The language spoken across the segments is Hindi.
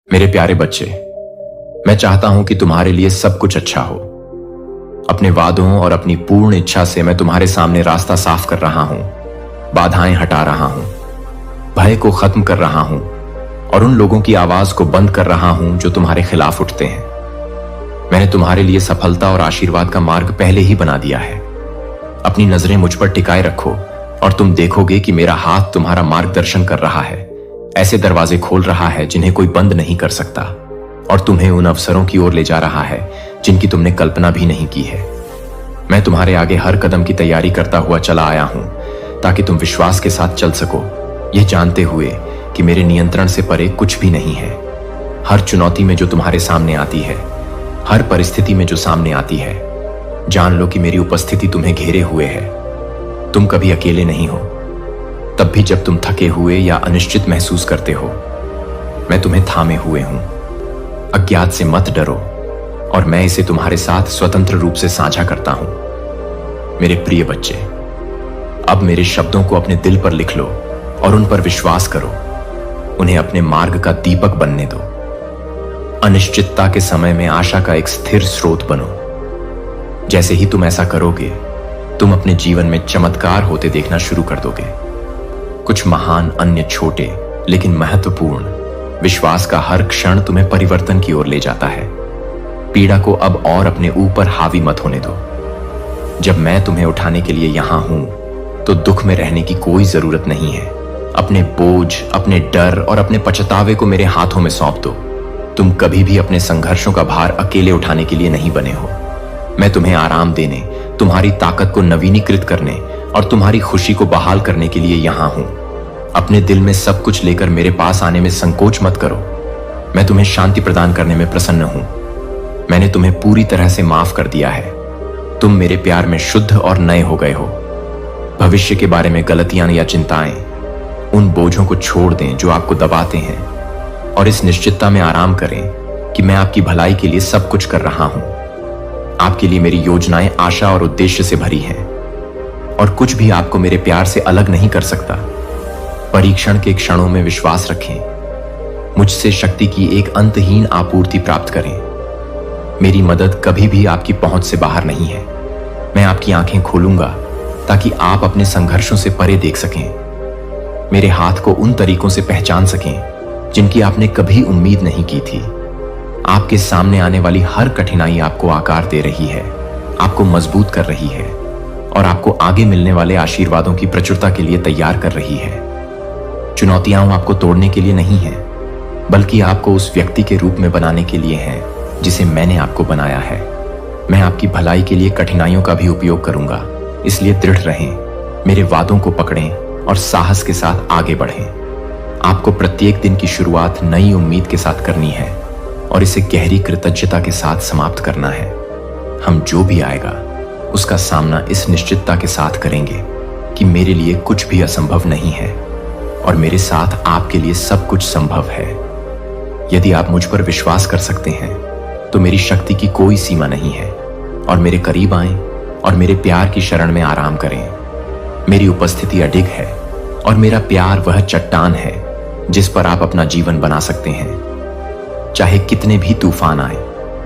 मेरे प्यारे बच्चे, मैं चाहता हूं कि तुम्हारे लिए सब कुछ अच्छा हो। अपने वादों और अपनी पूर्ण इच्छा से मैं तुम्हारे सामने रास्ता साफ कर रहा हूं, बाधाएं हटा रहा हूं, भय को खत्म कर रहा हूं और उन लोगों की आवाज को बंद कर रहा हूं जो तुम्हारे खिलाफ उठते हैं। मैंने तुम्हारे लिए सफलता और आशीर्वाद का मार्ग पहले ही बना दिया है। अपनी नजरें मुझ पर टिकाए रखो और तुम देखोगे कि मेरा हाथ तुम्हारा मार्गदर्शन कर रहा है, ऐसे दरवाजे खोल रहा है जिन्हें कोई बंद नहीं कर सकता, और तुम्हें उन अवसरों की ओर ले जा रहा है जिनकी तुमने कल्पना भी नहीं की है। मैं तुम्हारे आगे हर कदम की तैयारी करता हुआ चला आया हूं ताकि तुम विश्वास के साथ चल सको, यह जानते हुए कि मेरे नियंत्रण से परे कुछ भी नहीं है। हर चुनौती में जो तुम्हारे सामने आती है, हर परिस्थिति में जो सामने आती है, जान लो कि मेरी उपस्थिति तुम्हें घेरे हुए है। तुम कभी अकेले नहीं हो। तब भी जब तुम थके हुए या अनिश्चित महसूस करते हो, मैं तुम्हें थामे हुए हूं। अज्ञात से मत डरो और मैं इसे तुम्हारे साथ स्वतंत्र रूप से साझा करता हूं। मेरे प्रिय बच्चे, अब मेरे शब्दों को अपने दिल पर लिख लो और उन पर विश्वास करो। उन्हें अपने मार्ग का दीपक बनने दो। अनिश्चितता के समय में आशा का एक स्थिर स्रोत बनो। जैसे ही तुम ऐसा करोगे, तुम अपने जीवन में चमत्कार होते देखना शुरू कर दोगे। कुछ महान, अन्य छोटे लेकिन महत्वपूर्ण, विश्वास का हर क्षण तुम्हें परिवर्तन की ओर ले जाता है। पीड़ा को अब और अपने ऊपर हावी मत होने दो। जब मैं तुम्हें उठाने के लिए यहां हूं, तो दुख में रहने की कोई जरूरत नहीं है। अपने बोझ, अपने डर और अपने पछतावे को मेरे हाथों में सौंप दो। तुम कभी भी अपने संघर्षों का भार अकेले उठाने के लिए नहीं बने हो। मैं तुम्हें आराम देने, तुम्हारी ताकत को नवीनीकृत करने और तुम्हारी खुशी को बहाल करने के लिए यहां हूं। अपने दिल में सब कुछ लेकर मेरे पास आने में संकोच मत करो। मैं तुम्हें शांति प्रदान करने में प्रसन्न हूं। मैंने तुम्हें पूरी तरह से माफ कर दिया है। तुम मेरे प्यार में शुद्ध और नए हो गए हो। भविष्य के बारे में गलतियां या चिंताएं, उन बोझों को छोड़ दें जो आपको दबाते हैं, और इस निश्चितता में आराम करें कि मैं आपकी भलाई के लिए सब कुछ कर रहा हूं। आपके लिए मेरी योजनाएं आशा और उद्देश्य से भरी हैं, और कुछ भी आपको मेरे प्यार से अलग नहीं कर सकता। परीक्षण के क्षणों में विश्वास रखें। मुझसे शक्ति की एक अंतहीन आपूर्ति प्राप्त करें। मेरी मदद कभी भी आपकी पहुंच से बाहर नहीं है। मैं आपकी आंखें खोलूंगा ताकि आप अपने संघर्षों से परे देख सकें। मेरे हाथ को उन तरीकों से पहचान सकें जिनकी आपने कभी उम्मीद नहीं की थी। आपके सामने आने वाली हर कठिनाई आपको आकार दे रही है, आपको मजबूत कर रही है और आपको आगे मिलने वाले आशीर्वादों की प्रचुरता के लिए तैयार कर रही है। चुनौतियां आपको तोड़ने के लिए नहीं है, बल्कि आपको उस व्यक्ति के रूप में बनाने के लिए हैं जिसे मैंने आपको बनाया है। मैं आपकी भलाई के लिए कठिनाइयों का भी उपयोग करूंगा, इसलिए दृढ़ रहें, मेरे वादों को पकड़ें और साहस के साथ आगे बढ़ें। आपको प्रत्येक दिन की शुरुआत नई उम्मीद के साथ करनी है और इसे गहरी कृतज्ञता के साथ समाप्त करना है। हम जो भी आएगा उसका सामना इस निश्चितता के साथ करेंगे कि मेरे लिए कुछ भी असंभव नहीं है और मेरे साथ आपके लिए सब कुछ संभव है। यदि आप मुझ पर विश्वास कर सकते हैं तो मेरी शक्ति की कोई सीमा नहीं है, और मेरे करीब आएं और मेरे प्यार की शरण में आराम करें। मेरी उपस्थिति अडिग है और मेरा प्यार वह चट्टान है जिस पर आप अपना जीवन बना सकते हैं। चाहे कितने भी तूफान आए,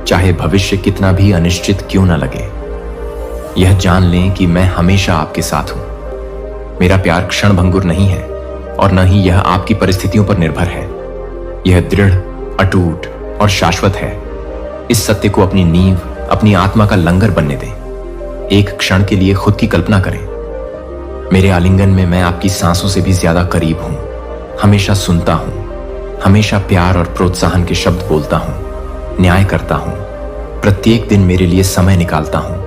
चाहे भविष्य कितना भी अनिश्चित क्यों न लगे, यह जान लें कि मैं हमेशा आपके साथ हूं। मेरा प्यार क्षणभंगुर नहीं है और न ही यह आपकी परिस्थितियों पर निर्भर है। यह दृढ़, अटूट और शाश्वत है। इस सत्य को अपनी नींव, अपनी आत्मा का लंगर बनने दें। एक क्षण के लिए खुद की कल्पना करें। मेरे आलिंगन में मैं आपकी सांसों से भी ज्यादा करीब हूं। हमेशा सुनता हूं, हमेशा प्यार और प्रोत्साहन के शब्द बोलता हूं, न्याय करता हूं, प्रत्येक दिन मेरे लिए समय निकालता हूं।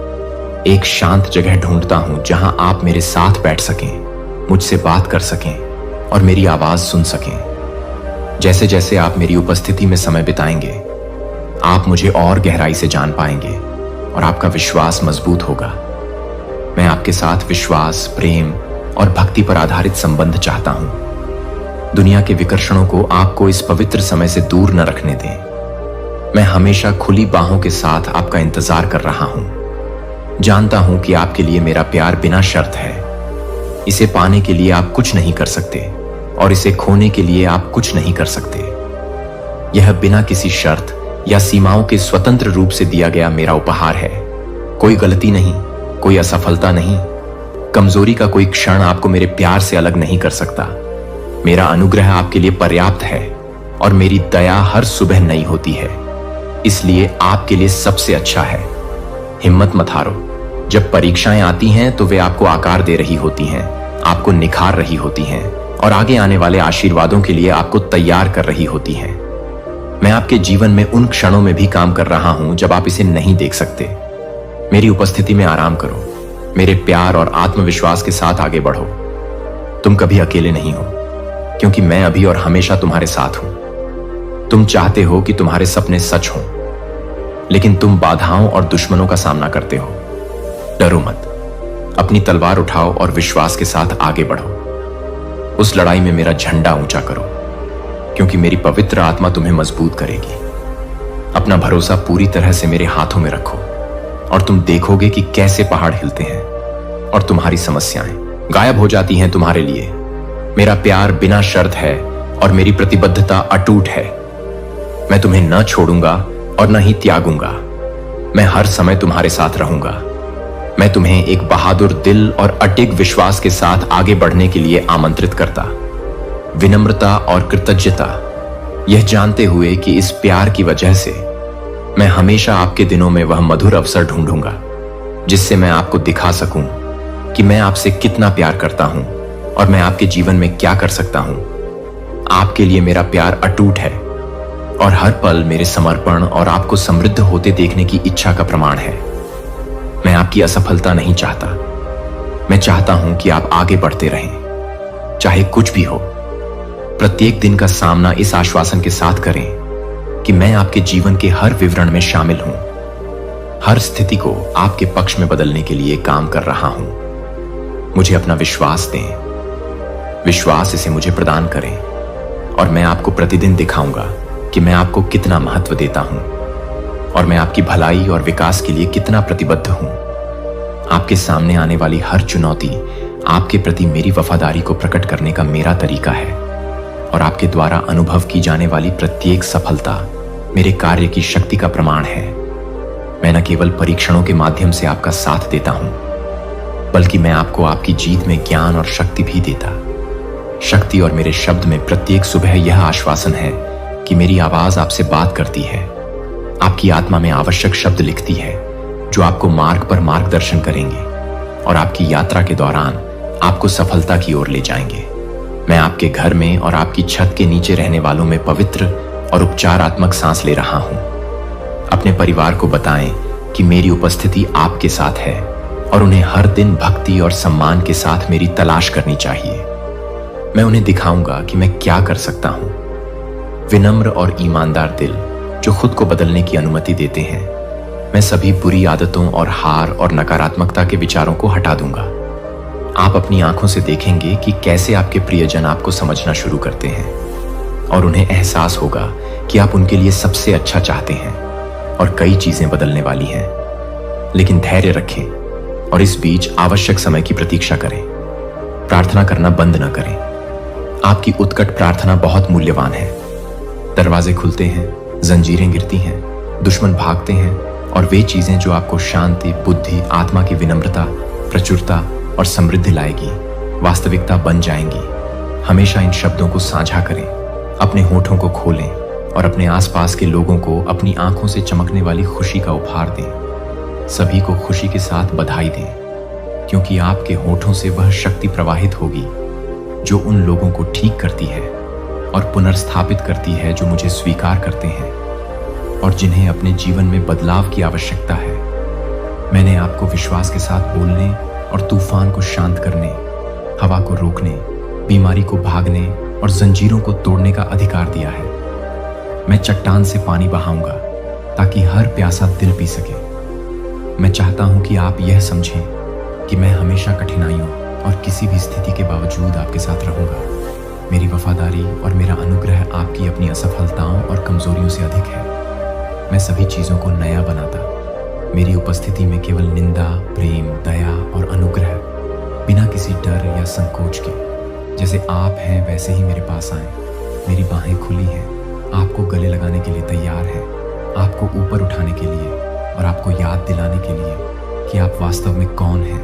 एक शांत जगह ढूंढता हूं जहां आप मेरे साथ बैठ सकें, मुझसे बात कर सकें और मेरी आवाज सुन सकें। जैसे जैसे आप मेरी उपस्थिति में समय बिताएंगे, आप मुझे और गहराई से जान पाएंगे और आपका विश्वास मजबूत होगा। मैं आपके साथ विश्वास, प्रेम और भक्ति पर आधारित संबंध चाहता हूं। दुनिया के विकर्षणों को आपको इस पवित्र समय से दूर न रखने दें। मैं हमेशा खुली बाहों के साथ आपका इंतजार कर रहा हूं। जानता हूं कि आपके लिए मेरा प्यार बिना शर्त है। इसे पाने के लिए आप कुछ नहीं कर सकते और इसे खोने के लिए आप कुछ नहीं कर सकते। यह बिना किसी शर्त या सीमाओं के स्वतंत्र रूप से दिया गया मेरा उपहार है। कोई गलती नहीं, कोई असफलता नहीं, कमजोरी का कोई क्षण आपको मेरे प्यार से अलग नहीं कर सकता। मेरा अनुग्रह आपके लिए पर्याप्त है और मेरी दया हर सुबह नई होती है, इसलिए आपके लिए सबसे अच्छा है। हिम्मत मत हारो। जब परीक्षाएं आती हैं तो वे आपको आकार दे रही होती हैं, आपको निखार रही होती हैं और आगे आने वाले आशीर्वादों के लिए आपको तैयार कर रही होती हैं। मैं आपके जीवन में उन क्षणों में भी काम कर रहा हूं जब आप इसे नहीं देख सकते। मेरी उपस्थिति में आराम करो, मेरे प्यार और आत्मविश्वास के साथ आगे बढ़ो। तुम कभी अकेले नहीं हो, क्योंकि मैं अभी और हमेशा तुम्हारे साथ हूं। तुम चाहते हो कि तुम्हारे सपने सच हों, लेकिन तुम बाधाओं और दुश्मनों का सामना करते हो। डरो मत, अपनी तलवार उठाओ और विश्वास के साथ आगे बढ़ो। उस लड़ाई में मेरा झंडा ऊंचा करो, क्योंकि मेरी पवित्र आत्मा तुम्हें मजबूत करेगी। अपना भरोसा पूरी तरह से मेरे हाथों में रखो और तुम देखोगे कि कैसे पहाड़ हिलते हैं और तुम्हारी समस्याएं गायब हो जाती हैं तुम्हारे लिए। मेरा प्यार बिना शर्त है और मेरी प्रतिबद्धता अटूट है। मैं तुम्हें न छोड़ूंगा और न ही त्यागूंगा। मैं हर समय तुम्हारे साथ रहूंगा। मैं तुम्हें एक बहादुर दिल और अडिग विश्वास के साथ आगे बढ़ने के लिए आमंत्रित करता। विनम्रता और कृतज्ञता, यह जानते हुए कि इस प्यार की वजह से मैं हमेशा आपके दिनों में वह मधुर अवसर ढूंढूंगा जिससे मैं आपको दिखा सकूं कि मैं आपसे कितना प्यार करता हूं और मैं आपके जीवन में क्या कर सकता हूं। आपके लिए मेरा प्यार अटूट है और हर पल मेरे समर्पण और आपको समृद्ध होते देखने की इच्छा का प्रमाण है। मैं आपकी असफलता नहीं चाहता। मैं चाहता हूं कि आप आगे बढ़ते रहें, चाहे कुछ भी हो। प्रत्येक दिन का सामना इस आश्वासन के साथ करें कि मैं आपके जीवन के हर विवरण में शामिल हूं, हर स्थिति को आपके पक्ष में बदलने के लिए काम कर रहा हूं। मुझे अपना विश्वास दें, विश्वास इसे मुझे प्रदान करें और मैं आपको प्रतिदिन दिखाऊंगा कि मैं आपको कितना महत्व देता हूं और मैं आपकी भलाई और विकास के लिए कितना प्रतिबद्ध हूं। आपके सामने आने वाली हर चुनौती आपके प्रति मेरी वफादारी को प्रकट करने का मेरा तरीका है और आपके द्वारा अनुभव की जाने वाली प्रत्येक सफलता मेरे कार्य की शक्ति का प्रमाण है। मैं न केवल परीक्षणों के माध्यम से आपका साथ देता हूं, बल्कि मैं आपको आपकी जीत में ज्ञान और शक्ति भी देता। शक्ति और मेरे शब्द में प्रत्येक सुबह यह आश्वासन है कि मेरी आवाज आपसे बात करती है, आपकी आत्मा में आवश्यक शब्द लिखती है जो आपको मार्ग पर मार्गदर्शन करेंगे और आपकी यात्रा के दौरान आपको सफलता की ओर ले जाएंगे। मैं आपके घर में और आपकी छत के नीचे रहने वालों में पवित्र और उपचारात्मक सांस ले रहा हूं। अपने परिवार को बताएं कि मेरी उपस्थिति आपके साथ है और उन्हें हर दिन भक्ति और सम्मान के साथ मेरी तलाश करनी चाहिए। मैं उन्हें दिखाऊंगा कि मैं क्या कर सकता हूं। विनम्र और ईमानदार दिल जो खुद को बदलने की अनुमति देते हैं। मैं सभी बुरी आदतों और हार और नकारात्मकता के विचारों को हटा दूंगा। आप अपनी आंखों से देखेंगे कि कैसे आपके प्रियजन आपको समझना शुरू करते हैं और उन्हें एहसास होगा कि आप उनके लिए सबसे अच्छा चाहते हैं और कई चीजें बदलने वाली हैं। लेकिन धैर्य रखें और इस बीच आवश्यक समय की प्रतीक्षा करें। प्रार्थना करना बंद न करें। आपकी उत्कट प्रार्थना बहुत मूल्यवान है। दरवाजे खुलते हैं, जंजीरें गिरती हैं, दुश्मन भागते हैं और वे चीजें जो आपको शांति, बुद्धि, आत्मा की विनम्रता, प्रचुरता और समृद्धि लाएगी, वास्तविकता बन जाएंगी। हमेशा इन शब्दों को साझा करें, अपने होठों को खोलें और अपने आसपास के लोगों को अपनी आंखों से चमकने वाली खुशी का उपहार दें। सभी को खुशी के साथ बधाई दें, क्योंकि आपके होठों से वह शक्ति प्रवाहित होगी जो उन लोगों को ठीक करती है और पुनर्स्थापित करती है जो मुझे स्वीकार करते हैं और जिन्हें अपने जीवन में बदलाव की आवश्यकता है। मैंने आपको विश्वास के साथ बोलने और तूफान को शांत करने, हवा को रोकने, बीमारी को भागने और जंजीरों को तोड़ने का अधिकार दिया है। मैं चट्टान से पानी बहाऊंगा ताकि हर प्यासा दिल पी सके। मैं चाहता हूं कि आप यह समझें कि मैं हमेशा कठिनाइयों और किसी भी स्थिति के बावजूद आपके साथ रहूंगा। मेरी वफादारी और मेरा अनुग्रह आपकी अपनी असफलताओं और कमजोरियों से अधिक है। मैं सभी चीजों को नया बनाता। मेरी उपस्थिति में केवल निंदा, प्रेम, दया और अनुग्रह, बिना किसी डर या संकोच के। जैसे आप हैं वैसे ही मेरे पास आए। मेरी बाहें खुली हैं आपको गले लगाने के लिए तैयार है, आपको ऊपर उठाने के लिए और आपको याद दिलाने के लिए कि आप वास्तव में कौन हैं।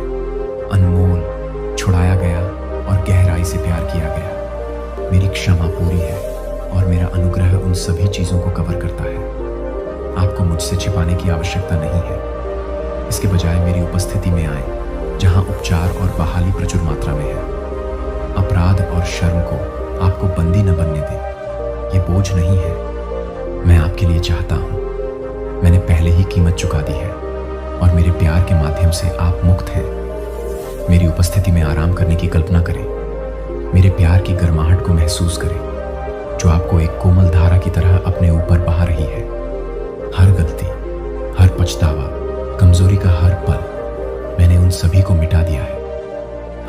अनमोल, छुड़ाया गया और गहराई से प्यार किया गया। मेरी क्षमा पूरी है और मेरा अनुग्रह उन सभी चीज़ों को कवर करता है। आपको मुझसे छिपाने की आवश्यकता नहीं है। इसके बजाय मेरी उपस्थिति में आए, जहां उपचार और बहाली प्रचुर मात्रा में है। अपराध और शर्म को आपको बंदी न बनने दें। ये बोझ नहीं है। मैं आपके लिए चाहता हूं। मैंने पहले ही कीमत चुका दी है और मेरे प्यार के माध्यम से आप मुक्त हैं। मेरी उपस्थिति में आराम करने की कल्पना करें। मेरे प्यार की गर्माहट को महसूस करें, जो आपको एक कोमल धारा की तरह अपने ऊपर बहा रही है। हर गलती, हर पछतावा, कमजोरी का हर पल, मैंने उन सभी को मिटा दिया है।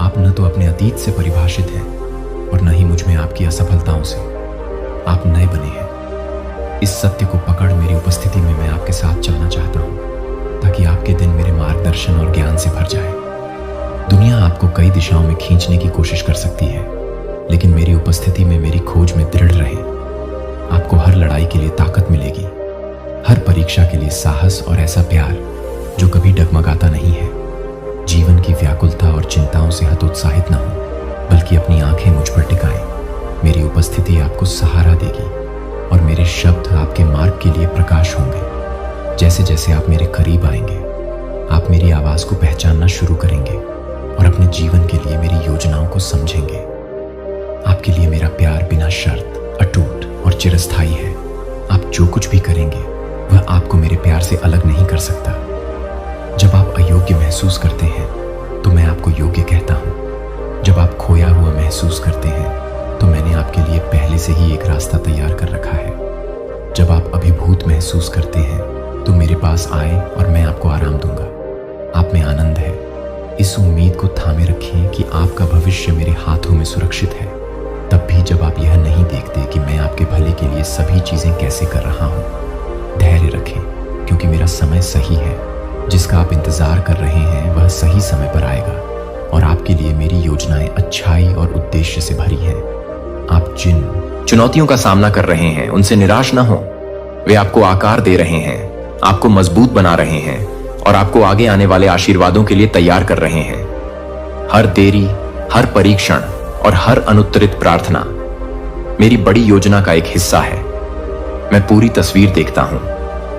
आप न तो अपने अतीत से परिभाषित हैं और न ही मुझ में आपकी असफलताओं से। आप नए बने हैं। इस सत्य को पकड़ मेरी उपस्थिति में मैं आपके साथ चलना चाहता हूं, ताकि आपके दिन मेरे मार्गदर्शन और ज्ञान से भर जाए। दुनिया आपको कई दिशाओं में खींचने की कोशिश कर सकती है, लेकिन मेरी उपस्थिति में मेरी खोज में दृढ़ रहें। आपको हर लड़ाई के लिए ताकत मिलेगी, हर परीक्षा के लिए साहस और ऐसा प्यार जो कभी डगमगाता नहीं है। जीवन की व्याकुलता और चिंताओं से हतोत्साहित न हो, बल्कि अपनी आंखें मुझ पर टिकाएं। मेरी उपस्थिति आपको सहारा देगी और मेरे शब्द आपके मार्ग के लिए प्रकाश होंगे। जैसे जैसे आप मेरे करीब आएंगे, आप मेरी आवाज को पहचानना शुरू करेंगे और अपने जीवन के लिए मेरी योजनाओं को समझेंगे। आपके लिए मेरा प्यार बिना शर्त, अटूट और चिरस्थायी है। आप जो कुछ भी करेंगे वह आपको मेरे प्यार से अलग नहीं कर सकता। जब आप अयोग्य महसूस करते हैं तो मैं आपको योग्य कहता हूं। जब आप खोया हुआ महसूस करते हैं तो मैंने आपके लिए पहले से ही एक रास्ता तैयार कर रखा है। जब आप अभिभूत महसूस करते हैं तो मेरे पास आए और मैं आपको आराम दूंगा। आप में आनंद है। इस उम्मीद को थामे रखें कि आपका भविष्य मेरे हाथों में सुरक्षित है, तब भी जब आप यह नहीं देखते कि मैं आपके भले के लिए सभी चीजें कैसे कर रहा हूं। धैर्य रखें, क्योंकि मेरा समय सही है। जिसका आप इंतजार कर रहे हैं वह सही समय पर आएगा और आपके लिए मेरी योजनाएं अच्छाई और उद्देश्य से भरी हैं। आप जिन चुनौतियों का सामना कर रहे हैं उनसे निराश न हो। वे आपको आकार दे रहे हैं, आपको मजबूत बना रहे हैं और आपको आगे आने वाले आशीर्वादों के लिए तैयार कर रहे हैं। हर देरी, हर परीक्षण और हर अनुत्तरित प्रार्थना मेरी बड़ी योजना का एक हिस्सा है। मैं पूरी तस्वीर देखता हूं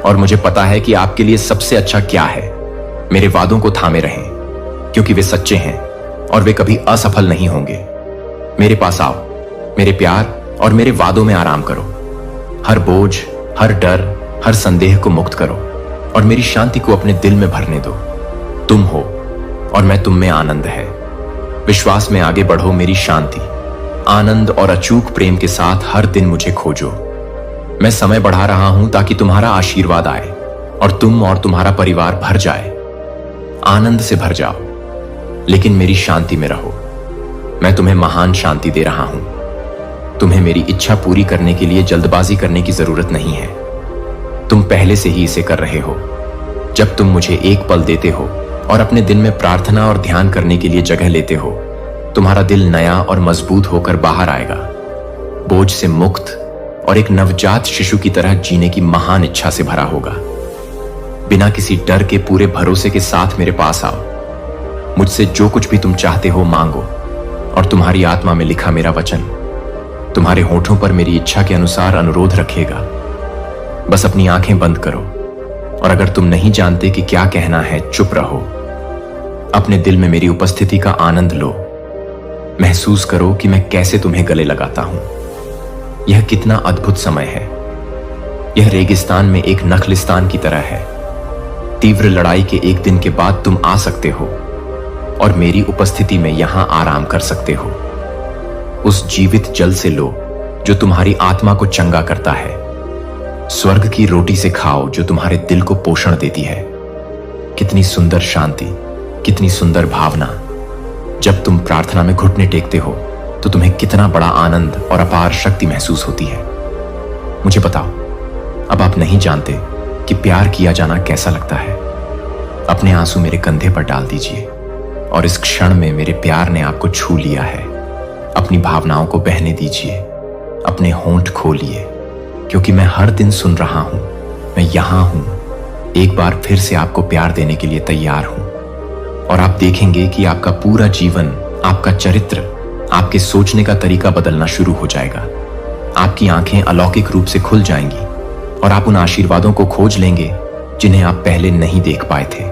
और मुझे पता है कि आपके लिए सबसे अच्छा क्या है। मेरे वादों को थामे रहें, क्योंकि वे सच्चे हैं और वे कभी असफल नहीं होंगे। मेरे पास आओ, मेरे प्यार और मेरे वादों में आराम करो। हर बोझ, हर डर, हर संदेह को मुक्त करो और मेरी शांति को अपने दिल में भरने दो। तुम हो और मैं तुम में आनंद है। विश्वास में आगे बढ़ो। मेरी शांति, आनंद और अचूक प्रेम के साथ हर दिन मुझे खोजो। मैं समय बढ़ा रहा हूं ताकि तुम्हारा आशीर्वाद आए और तुम और तुम्हारा परिवार भर जाए। आनंद से भर जाओ, लेकिन मेरी शांति में रहो। मैं तुम्हें महान शांति दे रहा हूं। तुम्हें मेरी इच्छा पूरी करने के लिए जल्दबाजी करने की जरूरत नहीं है। तुम पहले से ही इसे कर रहे हो। जब तुम मुझे एक पल देते हो और अपने दिन में प्रार्थना और ध्यान करने के लिए जगह लेते हो, तुम्हारा दिल नया और मजबूत होकर बाहर आएगा, बोझ से मुक्त और एक नवजात शिशु की तरह जीने की महान इच्छा से भरा होगा। बिना किसी डर के पूरे भरोसे के साथ मेरे पास आओ। मुझसे जो कुछ भी तुम चाहते हो मांगो और तुम्हारी आत्मा में लिखा मेरा वचन तुम्हारे होठों पर मेरी इच्छा के अनुसार अनुरोध रखेगा। बस अपनी आंखें बंद करो और अगर तुम नहीं जानते कि क्या कहना है, चुप रहो। अपने दिल में मेरी उपस्थिति का आनंद लो। महसूस करो कि मैं कैसे तुम्हें गले लगाता हूं। यह कितना अद्भुत समय है। यह रेगिस्तान में एक नखलिस्तान की तरह है। तीव्र लड़ाई के एक दिन के बाद तुम आ सकते हो और मेरी उपस्थिति में यहां आराम कर सकते हो। उस जीवित जल से लो जो तुम्हारी आत्मा को चंगा करता है। स्वर्ग की रोटी से खाओ जो तुम्हारे दिल को पोषण देती है। कितनी सुंदर शांति, कितनी सुंदर भावना। जब तुम प्रार्थना में घुटने टेकते हो तो तुम्हें कितना बड़ा आनंद और अपार शक्ति महसूस होती है। मुझे बताओ, अब आप नहीं जानते कि प्यार किया जाना कैसा लगता है। अपने आंसू मेरे कंधे पर डाल दीजिए और इस क्षण में मेरे प्यार ने आपको छू लिया है। अपनी भावनाओं को बहने दीजिए, अपने होंठ खोलिए, क्योंकि मैं हर दिन सुन रहा हूं, मैं यहां हूं, एक बार फिर से आपको प्यार देने के लिए तैयार हूं। और आप देखेंगे कि आपका पूरा जीवन, आपका चरित्र, आपके सोचने का तरीका बदलना शुरू हो जाएगा। आपकी आंखें अलौकिक रूप से खुल जाएंगी और आप उन आशीर्वादों को खोज लेंगे जिन्हें आप पहले नहीं देख पाए थे।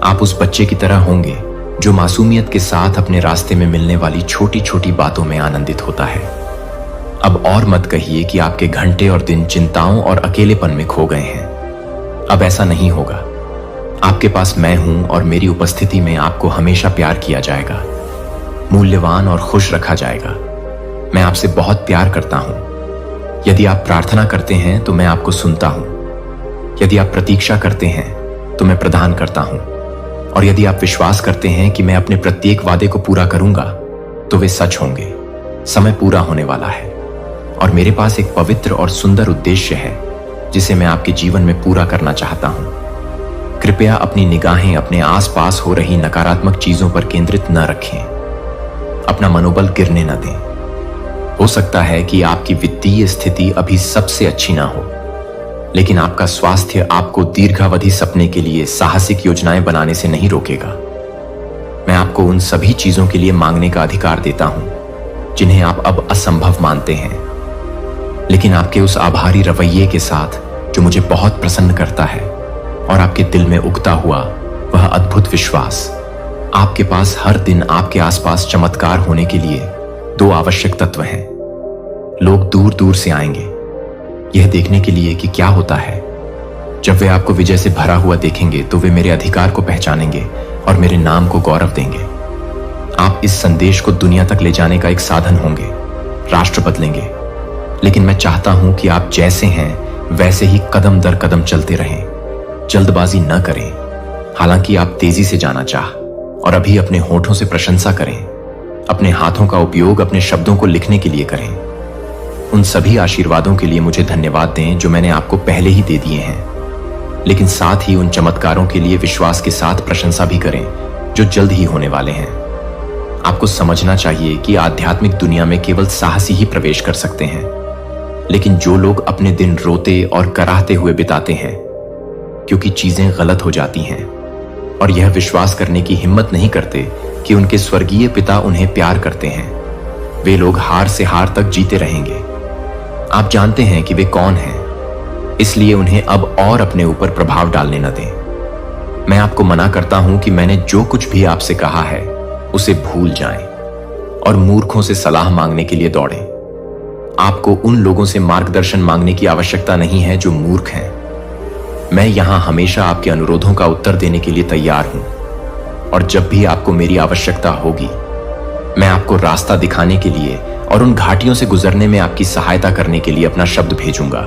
आप उस बच्चे की तरह होंगे जो मासूमियत के साथ अपने रास्ते में मिलने वाली छोटी छोटी बातों में आनंदित होता है। अब और मत कहिए कि आपके घंटे और दिन चिंताओं और अकेलेपन में खो गए हैं। अब ऐसा नहीं होगा। आपके पास मैं हूं और मेरी उपस्थिति में आपको हमेशा प्यार किया जाएगा, मूल्यवान और खुश रखा जाएगा। मैं आपसे बहुत प्यार करता हूं। यदि आप प्रार्थना करते हैं तो मैं आपको सुनता हूं। यदि आप प्रतीक्षा करते हैं तो मैं प्रदान करता हूं। और यदि आप विश्वास करते हैं कि मैं अपने प्रत्येक वादे को पूरा करूंगा तो वे सच होंगे। समय पूरा होने वाला है और मेरे पास एक पवित्र और सुंदर उद्देश्य है जिसे मैं आपके जीवन में पूरा करना चाहता हूं। कृपया अपनी निगाहें अपने आसपास हो रही नकारात्मक चीजों पर केंद्रित न रखें। अपना मनोबल गिरने न दें। हो सकता है कि आपकी वित्तीय स्थिति अभी सबसे अच्छी ना हो, लेकिन आपका स्वास्थ्य आपको दीर्घावधि सपने के लिए साहसिक योजनाएं बनाने से नहीं रोकेगा। मैं आपको उन सभी चीजों के लिए मांगने का अधिकार देता हूं जिन्हें आप अब असंभव मानते हैं, लेकिन आपके उस आभारी रवैये के साथ जो मुझे बहुत प्रसन्न करता है और आपके दिल में उगता हुआ वह अद्भुत विश्वास। आपके पास हर दिन आपके आसपास चमत्कार होने के लिए 2 आवश्यक तत्व हैं। लोग दूर दूर से आएंगे यह देखने के लिए कि क्या होता है। जब वे आपको विजय से भरा हुआ देखेंगे तो वे मेरे अधिकार को पहचानेंगे और मेरे नाम को गौरव देंगे। आप इस संदेश को दुनिया तक ले जाने का एक साधन होंगे, राष्ट्र बदलेंगे। लेकिन मैं चाहता हूं कि आप जैसे हैं वैसे ही कदम दर कदम चलते रहें, जल्दबाजी न करें। हालांकि आप तेजी से जाना चाह और अभी अपने होठों से प्रशंसा करें, अपने हाथों का उपयोग अपने शब्दों को लिखने के लिए करें। उन सभी आशीर्वादों के लिए मुझे धन्यवाद दें जो मैंने आपको पहले ही दे दिए हैं, लेकिन साथ ही उन चमत्कारों के लिए विश्वास के साथ प्रशंसा भी करें जो जल्द ही होने वाले हैं। आपको समझना चाहिए कि आध्यात्मिक दुनिया में केवल साहसी ही प्रवेश कर सकते हैं, लेकिन जो लोग अपने दिन रोते और कराहते हुए बिताते हैं क्योंकि चीजें गलत हो जाती हैं और यह विश्वास करने की हिम्मत नहीं करते कि उनके स्वर्गीय पिता उन्हें प्यार करते हैं, वे लोग हार से हार तक जीते रहेंगे। आप जानते हैं कि वे कौन हैं, इसलिए उन्हें अब और अपने ऊपर प्रभाव डालने न दें। मैं आपको मना करता हूं कि मैंने जो कुछ भी आपसे कहा है उसे भूल जाएं और मूर्खों से सलाह मांगने के लिए दौड़ें। आपको उन लोगों से मार्गदर्शन मांगने की आवश्यकता नहीं है जो मूर्ख हैं। मैं यहां हमेशा आपके अनुरोधों का उत्तर देने के लिए तैयार हूं और जब भी आपको मेरी आवश्यकता होगी मैं आपको रास्ता दिखाने के लिए और उन घाटियों से गुजरने में आपकी सहायता करने के लिए अपना शब्द भेजूंगा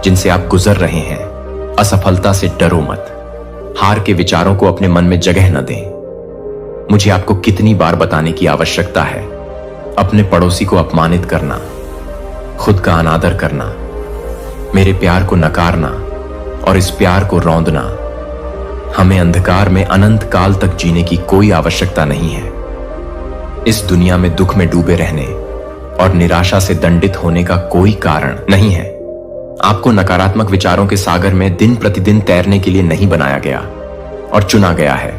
जिनसे आप गुजर रहे हैं। असफलता से डरो मत, हार के विचारों को अपने मन में जगह न दें। मुझे आपको कितनी बार बताने की आवश्यकता है, अपने पड़ोसी को अपमानित करना, खुद का अनादर करना, मेरे प्यार को नकारना और इस प्यार को रौंदना। हमें अंधकार में अनंत काल तक जीने की कोई आवश्यकता नहीं है। इस दुनिया में दुख में डूबे रहने और निराशा से दंडित होने का कोई कारण नहीं है। आपको नकारात्मक विचारों के सागर में दिन प्रतिदिन तैरने के लिए नहीं बनाया गया और चुना गया है।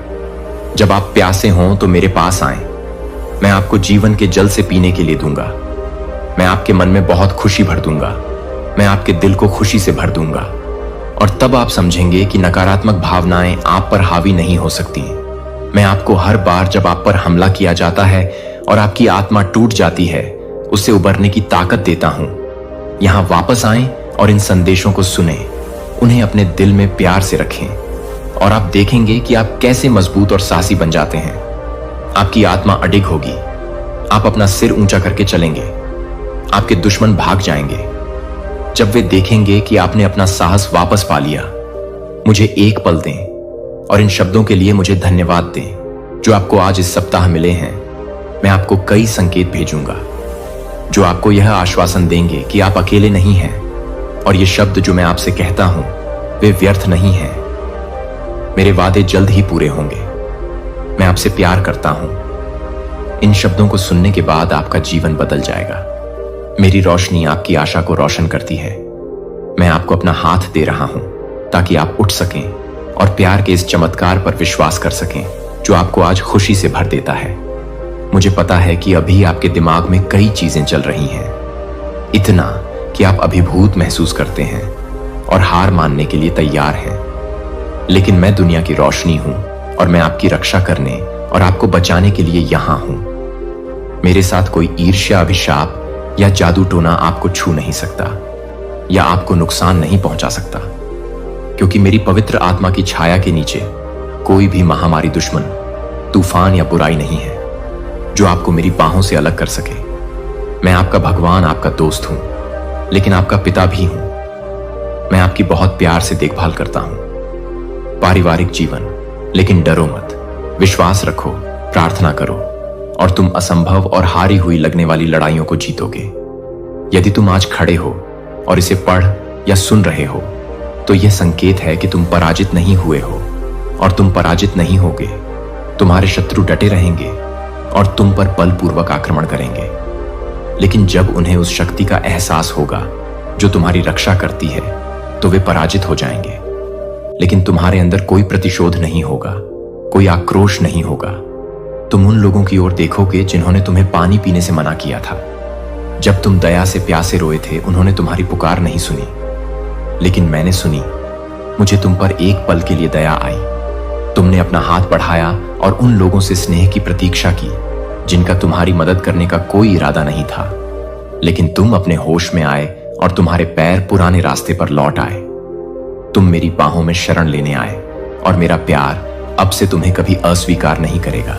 जब आप प्यासे हों तो मेरे पास आएं, मैं आपको जीवन के जल से पीने के लिए दूंगा। मैं आपके मन में बहुत खुशी भर दूंगा, मैं आपके दिल को खुशी से भर दूंगा और तब आप समझेंगे कि नकारात्मक भावनाएं आप पर हावी नहीं हो सकती। मैं आपको हर बार जब आप पर हमला किया जाता है और आपकी आत्मा टूट जाती है उससे उबरने की ताकत देता हूं। यहां वापस आएं और इन संदेशों को सुनें, उन्हें अपने दिल में प्यार से रखें और आप देखेंगे कि आप कैसे मजबूत और साहसी बन जाते हैं। आपकी आत्मा अडिग होगी, आप अपना सिर ऊंचा करके चलेंगे, आपके दुश्मन भाग जाएंगे जब वे देखेंगे कि आपने अपना साहस वापस पा लिया। मुझे एक पल दें और इन शब्दों के लिए मुझे धन्यवाद दें जो आपको आज इस सप्ताह मिले हैं। मैं आपको कई संकेत भेजूंगा जो आपको यह आश्वासन देंगे कि आप अकेले नहीं हैं और ये शब्द जो मैं आपसे कहता हूं वे व्यर्थ नहीं हैं। मेरे वादे जल्द ही पूरे होंगे। मैं आपसे प्यार करता हूं। इन शब्दों को सुनने के बाद आपका जीवन बदल जाएगा। मेरी रोशनी आपकी आशा को रोशन करती है मैं आपको अपना हाथ दे रहा हूं ताकि आप उठ सकें और प्यार के इस चमत्कार पर विश्वास कर सकें जो आपको आज खुशी से भर देता है। मुझे पता है कि अभी आपके दिमाग में कई चीजें चल रही हैं, इतना कि आप अभिभूत महसूस करते हैं और हार मानने के लिए तैयार हैं। लेकिन मैं दुनिया की रोशनी हूं और मैं आपकी रक्षा करने और आपको बचाने के लिए यहां हूं। मेरे साथ कोई ईर्ष्या, अभिशाप या जादू टोना आपको छू नहीं सकता या आपको नुकसान नहीं पहुंचा सकता, क्योंकि मेरी पवित्र आत्मा की छाया के नीचे कोई भी महामारी, दुश्मन, तूफान या बुराई नहीं है जो आपको मेरी बाहों से अलग कर सके। मैं आपका भगवान, आपका दोस्त हूं, लेकिन आपका पिता भी हूं। मैं आपकी बहुत प्यार से देखभाल करता हूं। पारिवारिक जीवन, लेकिन डरो मत, विश्वास रखो, प्रार्थना करो और तुम असंभव और हारी हुई लगने वाली लड़ाइयों को जीतोगे। यदि तुम आज खड़े हो और इसे पढ़ या सुन रहे हो तो यह संकेत है कि तुम पराजित नहीं हुए हो और तुम पराजित नहीं होगे। तुम्हारे शत्रु डटे रहेंगे और तुम पर बलपूर्वक आक्रमण करेंगे, लेकिन जब उन्हें उस शक्ति का एहसास होगा जो तुम्हारी रक्षा करती है तो वे पराजित हो जाएंगे। लेकिन तुम्हारे अंदर कोई प्रतिशोध नहीं होगा, कोई आक्रोश नहीं होगा। तुम उन लोगों की ओर देखोगे जिन्होंने तुम्हें पानी पीने से मना किया था। जब तुम दया से प्यासे रोए थे, उन्होंने तुम्हारी पुकार नहीं सुनी, लेकिन मैंने सुनी। मुझे तुम पर एक पल के लिए दया आई। तुमने अपना हाथ बढ़ाया और उन लोगों से स्नेह की प्रतीक्षा की जिनका तुम्हारी मदद करने का कोई इरादा नहीं था, लेकिन तुम अपने होश में आए और तुम्हारे पैर पुराने रास्ते पर लौट आए। तुम मेरी बाहों में शरण लेने आए और मेरा प्यार अब से तुम्हें कभी अस्वीकार नहीं करेगा।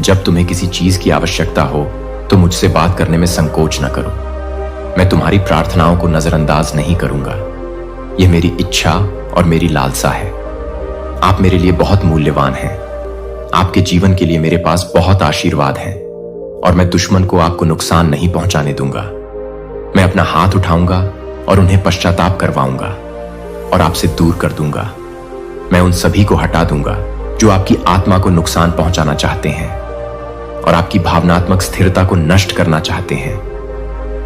जब तुम्हें किसी चीज की आवश्यकता हो तो मुझसे बात करने में संकोच न करो। मैं तुम्हारी प्रार्थनाओं को नजरअंदाज नहीं करूंगा। यह मेरी इच्छा और मेरी लालसा है। आप मेरे लिए बहुत मूल्यवान हैं। आपके जीवन के लिए मेरे पास बहुत आशीर्वाद हैं और मैं दुश्मन को आपको नुकसान नहीं पहुंचाने दूंगा। मैं अपना हाथ उठाऊंगा और उन्हें पश्चाताप करवाऊंगा और आपसे दूर कर दूंगा। मैं उन सभी को हटा दूंगा जो आपकी आत्मा को नुकसान पहुंचाना चाहते हैं और आपकी भावनात्मक स्थिरता को नष्ट करना चाहते हैं।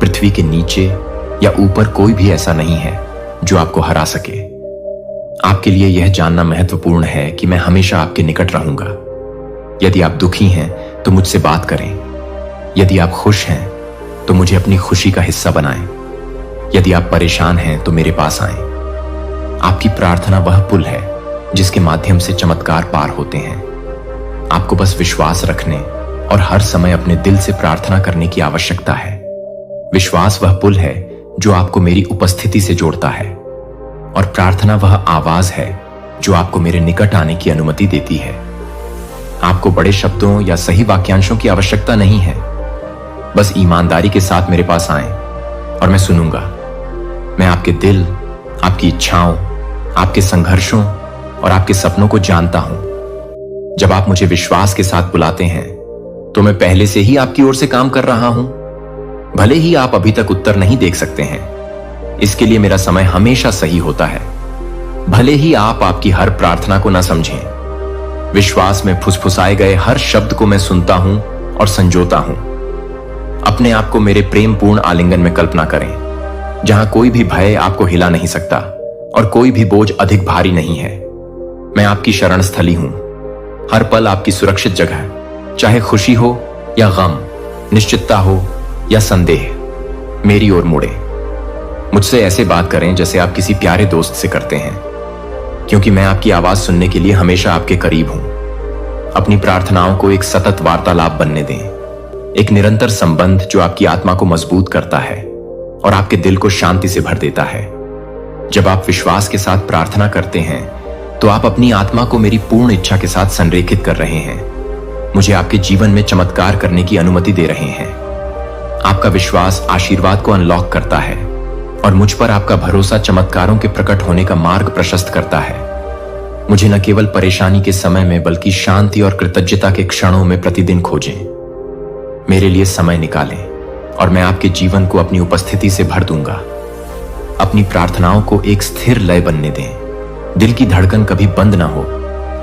पृथ्वी के नीचे या ऊपर कोई भी ऐसा नहीं है जो आपको हरा सके। आपके लिए यह जानना महत्वपूर्ण है कि मैं हमेशा आपके निकट रहूंगा। यदि आप दुखी हैं तो मुझसे बात करें। यदि आप खुश हैं तो मुझे अपनी खुशी का हिस्सा बनाएं। यदि आप परेशान हैं तो मेरे पास आएं। आपकी प्रार्थना वह पुल है जिसके माध्यम से चमत्कार पार होते हैं। आपको बस विश्वास रखने और हर समय अपने दिल से प्रार्थना करने की आवश्यकता है। विश्वास वह पुल है जो आपको मेरी उपस्थिति से जोड़ता है और प्रार्थना वह आवाज है जो आपको मेरे निकट आने की अनुमति देती है। आपको बड़े शब्दों या सही वाक्यांशों की आवश्यकता नहीं है। बस ईमानदारी के साथ मेरे पास आएं और मैं सुनूंगा। मैं आपके दिल, आपकी इच्छाओं, आपके संघर्षों और आपके सपनों को जानता हूं। जब आप मुझे विश्वास के साथ बुलाते हैं तो मैं पहले से ही आपकी ओर से काम कर रहा हूं। भले ही आप अभी तक उत्तर नहीं देख सकते हैं, इसके लिए मेरा समय हमेशा सही होता है। भले ही आप आपकी हर प्रार्थना को न समझें, विश्वास में फुसफुसाए गए हर शब्द को मैं सुनता हूं और संजोता हूं। अपने आप को मेरे प्रेमपूर्ण आलिंगन में कल्पना करें, जहां कोई भी भय आपको हिला नहीं सकता और कोई भी बोझ अधिक भारी नहीं है। मैं आपकी शरण स्थली हूं, हर पल आपकी सुरक्षित जगह, चाहे खुशी हो या गम, निश्चितता हो या संदेह, मेरी ओर मुड़े। मुझसे ऐसे बात करें जैसे आप किसी प्यारे दोस्त से करते हैं, क्योंकि मैं आपकी आवाज सुनने के लिए हमेशा आपके करीब हूं। अपनी प्रार्थनाओं को एक सतत वार्तालाप बनने दें, एक निरंतर संबंध जो आपकी आत्मा को मजबूत करता है और आपके दिल को शांति से भर देता है। जब आप विश्वास के साथ प्रार्थना करते हैं तो आप अपनी आत्मा को मेरी पूर्ण इच्छा के साथ संरेखित कर रहे हैं। मुझे आपके जीवन में चमत्कार करने की अनुमति दे रहे हैं। आपका विश्वास आशीर्वाद को अनलॉक करता है और मुझ पर आपका भरोसा चमत्कारों के प्रकट होने का मार्ग प्रशस्त करता है। मुझे न केवल परेशानी के समय में बल्कि शांति और कृतज्ञता के क्षणों में प्रतिदिन खोजें। मेरे लिए समय निकालें और मैं आपके जीवन को अपनी उपस्थिति से भर दूंगा। अपनी प्रार्थनाओं को एक स्थिर लय बनने दें। दिल की धड़कन कभी बंद ना हो,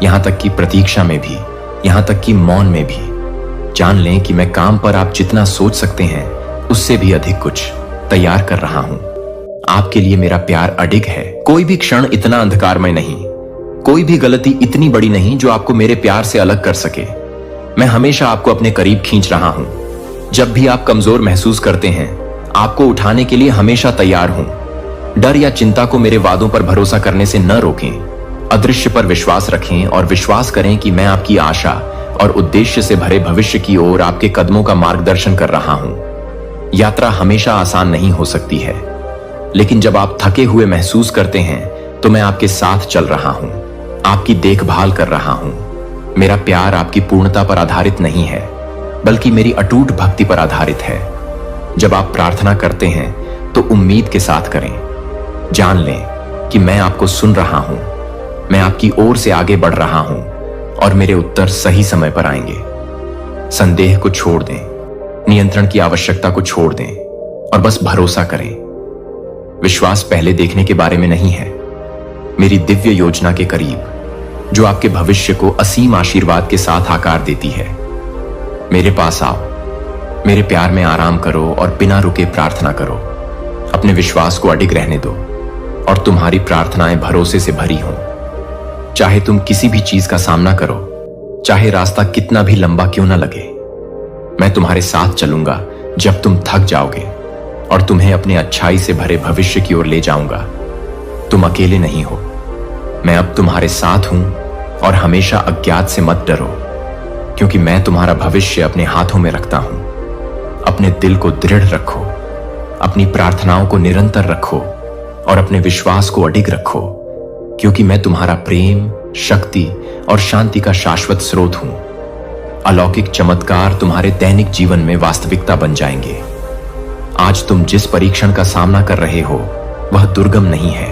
यहां तक कि प्रतीक्षा में भी, यहां तक कि मौन में भी। जान लें कि मैं काम पर आप जितना सोच सकते हैं उससे भी अधिक कुछ तैयार कर रहा हूं। आपके लिए मेरा प्यार अडिग है। कोई भी क्षण इतना अंधकारमय नहीं, कोई भी गलती इतनी बड़ी नहीं जो आपको मेरे प्यार से अलग कर सके। मैं हमेशा आपको अपने करीब खींच रहा हूं। जब भी आप कमजोर महसूस करते हैं, आपको उठाने के लिए हमेशा तैयार हूं। डर या चिंता को मेरे वादों पर भरोसा करने से न रोकें। अदृश्य पर विश्वास रखें और विश्वास करें कि मैं आपकी आशा और उद्देश्य से भरे भविष्य की ओर आपके कदमों का मार्गदर्शन कर रहा हूं। यात्रा हमेशा आसान नहीं हो सकती है, लेकिन जब आप थके हुए महसूस करते हैं तो मैं आपके साथ चल रहा हूं, आपकी देखभाल कर रहा हूं। मेरा प्यार आपकी पूर्णता पर आधारित नहीं है, बल्कि मेरी अटूट भक्ति पर आधारित है। जब आप प्रार्थना करते हैं तो उम्मीद के साथ करें। जान लें कि मैं आपको सुन रहा हूं, मैं आपकी ओर से आगे बढ़ रहा हूं और मेरे उत्तर सही समय पर आएंगे। संदेह को छोड़ दें, नियंत्रण की आवश्यकता को छोड़ दें और बस भरोसा करें। विश्वास पहले देखने के बारे में नहीं है, मेरी दिव्य योजना के करीब, जो आपके भविष्य को असीम आशीर्वाद के साथ आकार देती है। मेरे पास आओ, मेरे प्यार में आराम करो और बिना रुके प्रार्थना करो। अपने विश्वास को अडिग रहने दो और तुम्हारी प्रार्थनाएं भरोसे से भरी हों। चाहे तुम किसी भी चीज का सामना करो, चाहे रास्ता कितना भी लंबा क्यों ना लगे, मैं तुम्हारे साथ चलूंगा जब तुम थक जाओगे और तुम्हें अपने अच्छाई से भरे भविष्य की ओर ले जाऊंगा। तुम अकेले नहीं हो, मैं अब तुम्हारे साथ हूं और हमेशा अज्ञात से मत डरो, क्योंकि मैं तुम्हारा भविष्य अपने हाथों में रखता हूं। अपने दिल को दृढ़ रखो, अपनी प्रार्थनाओं को निरंतर रखो और अपने विश्वास को अडिग रखो, क्योंकि मैं तुम्हारा प्रेम, शक्ति और शांति का शाश्वत स्रोत हूं। अलौकिक चमत्कार तुम्हारे दैनिक जीवन में वास्तविकता बन जाएंगे। आज तुम जिस परीक्षण का सामना कर रहे हो वह दुर्गम नहीं है।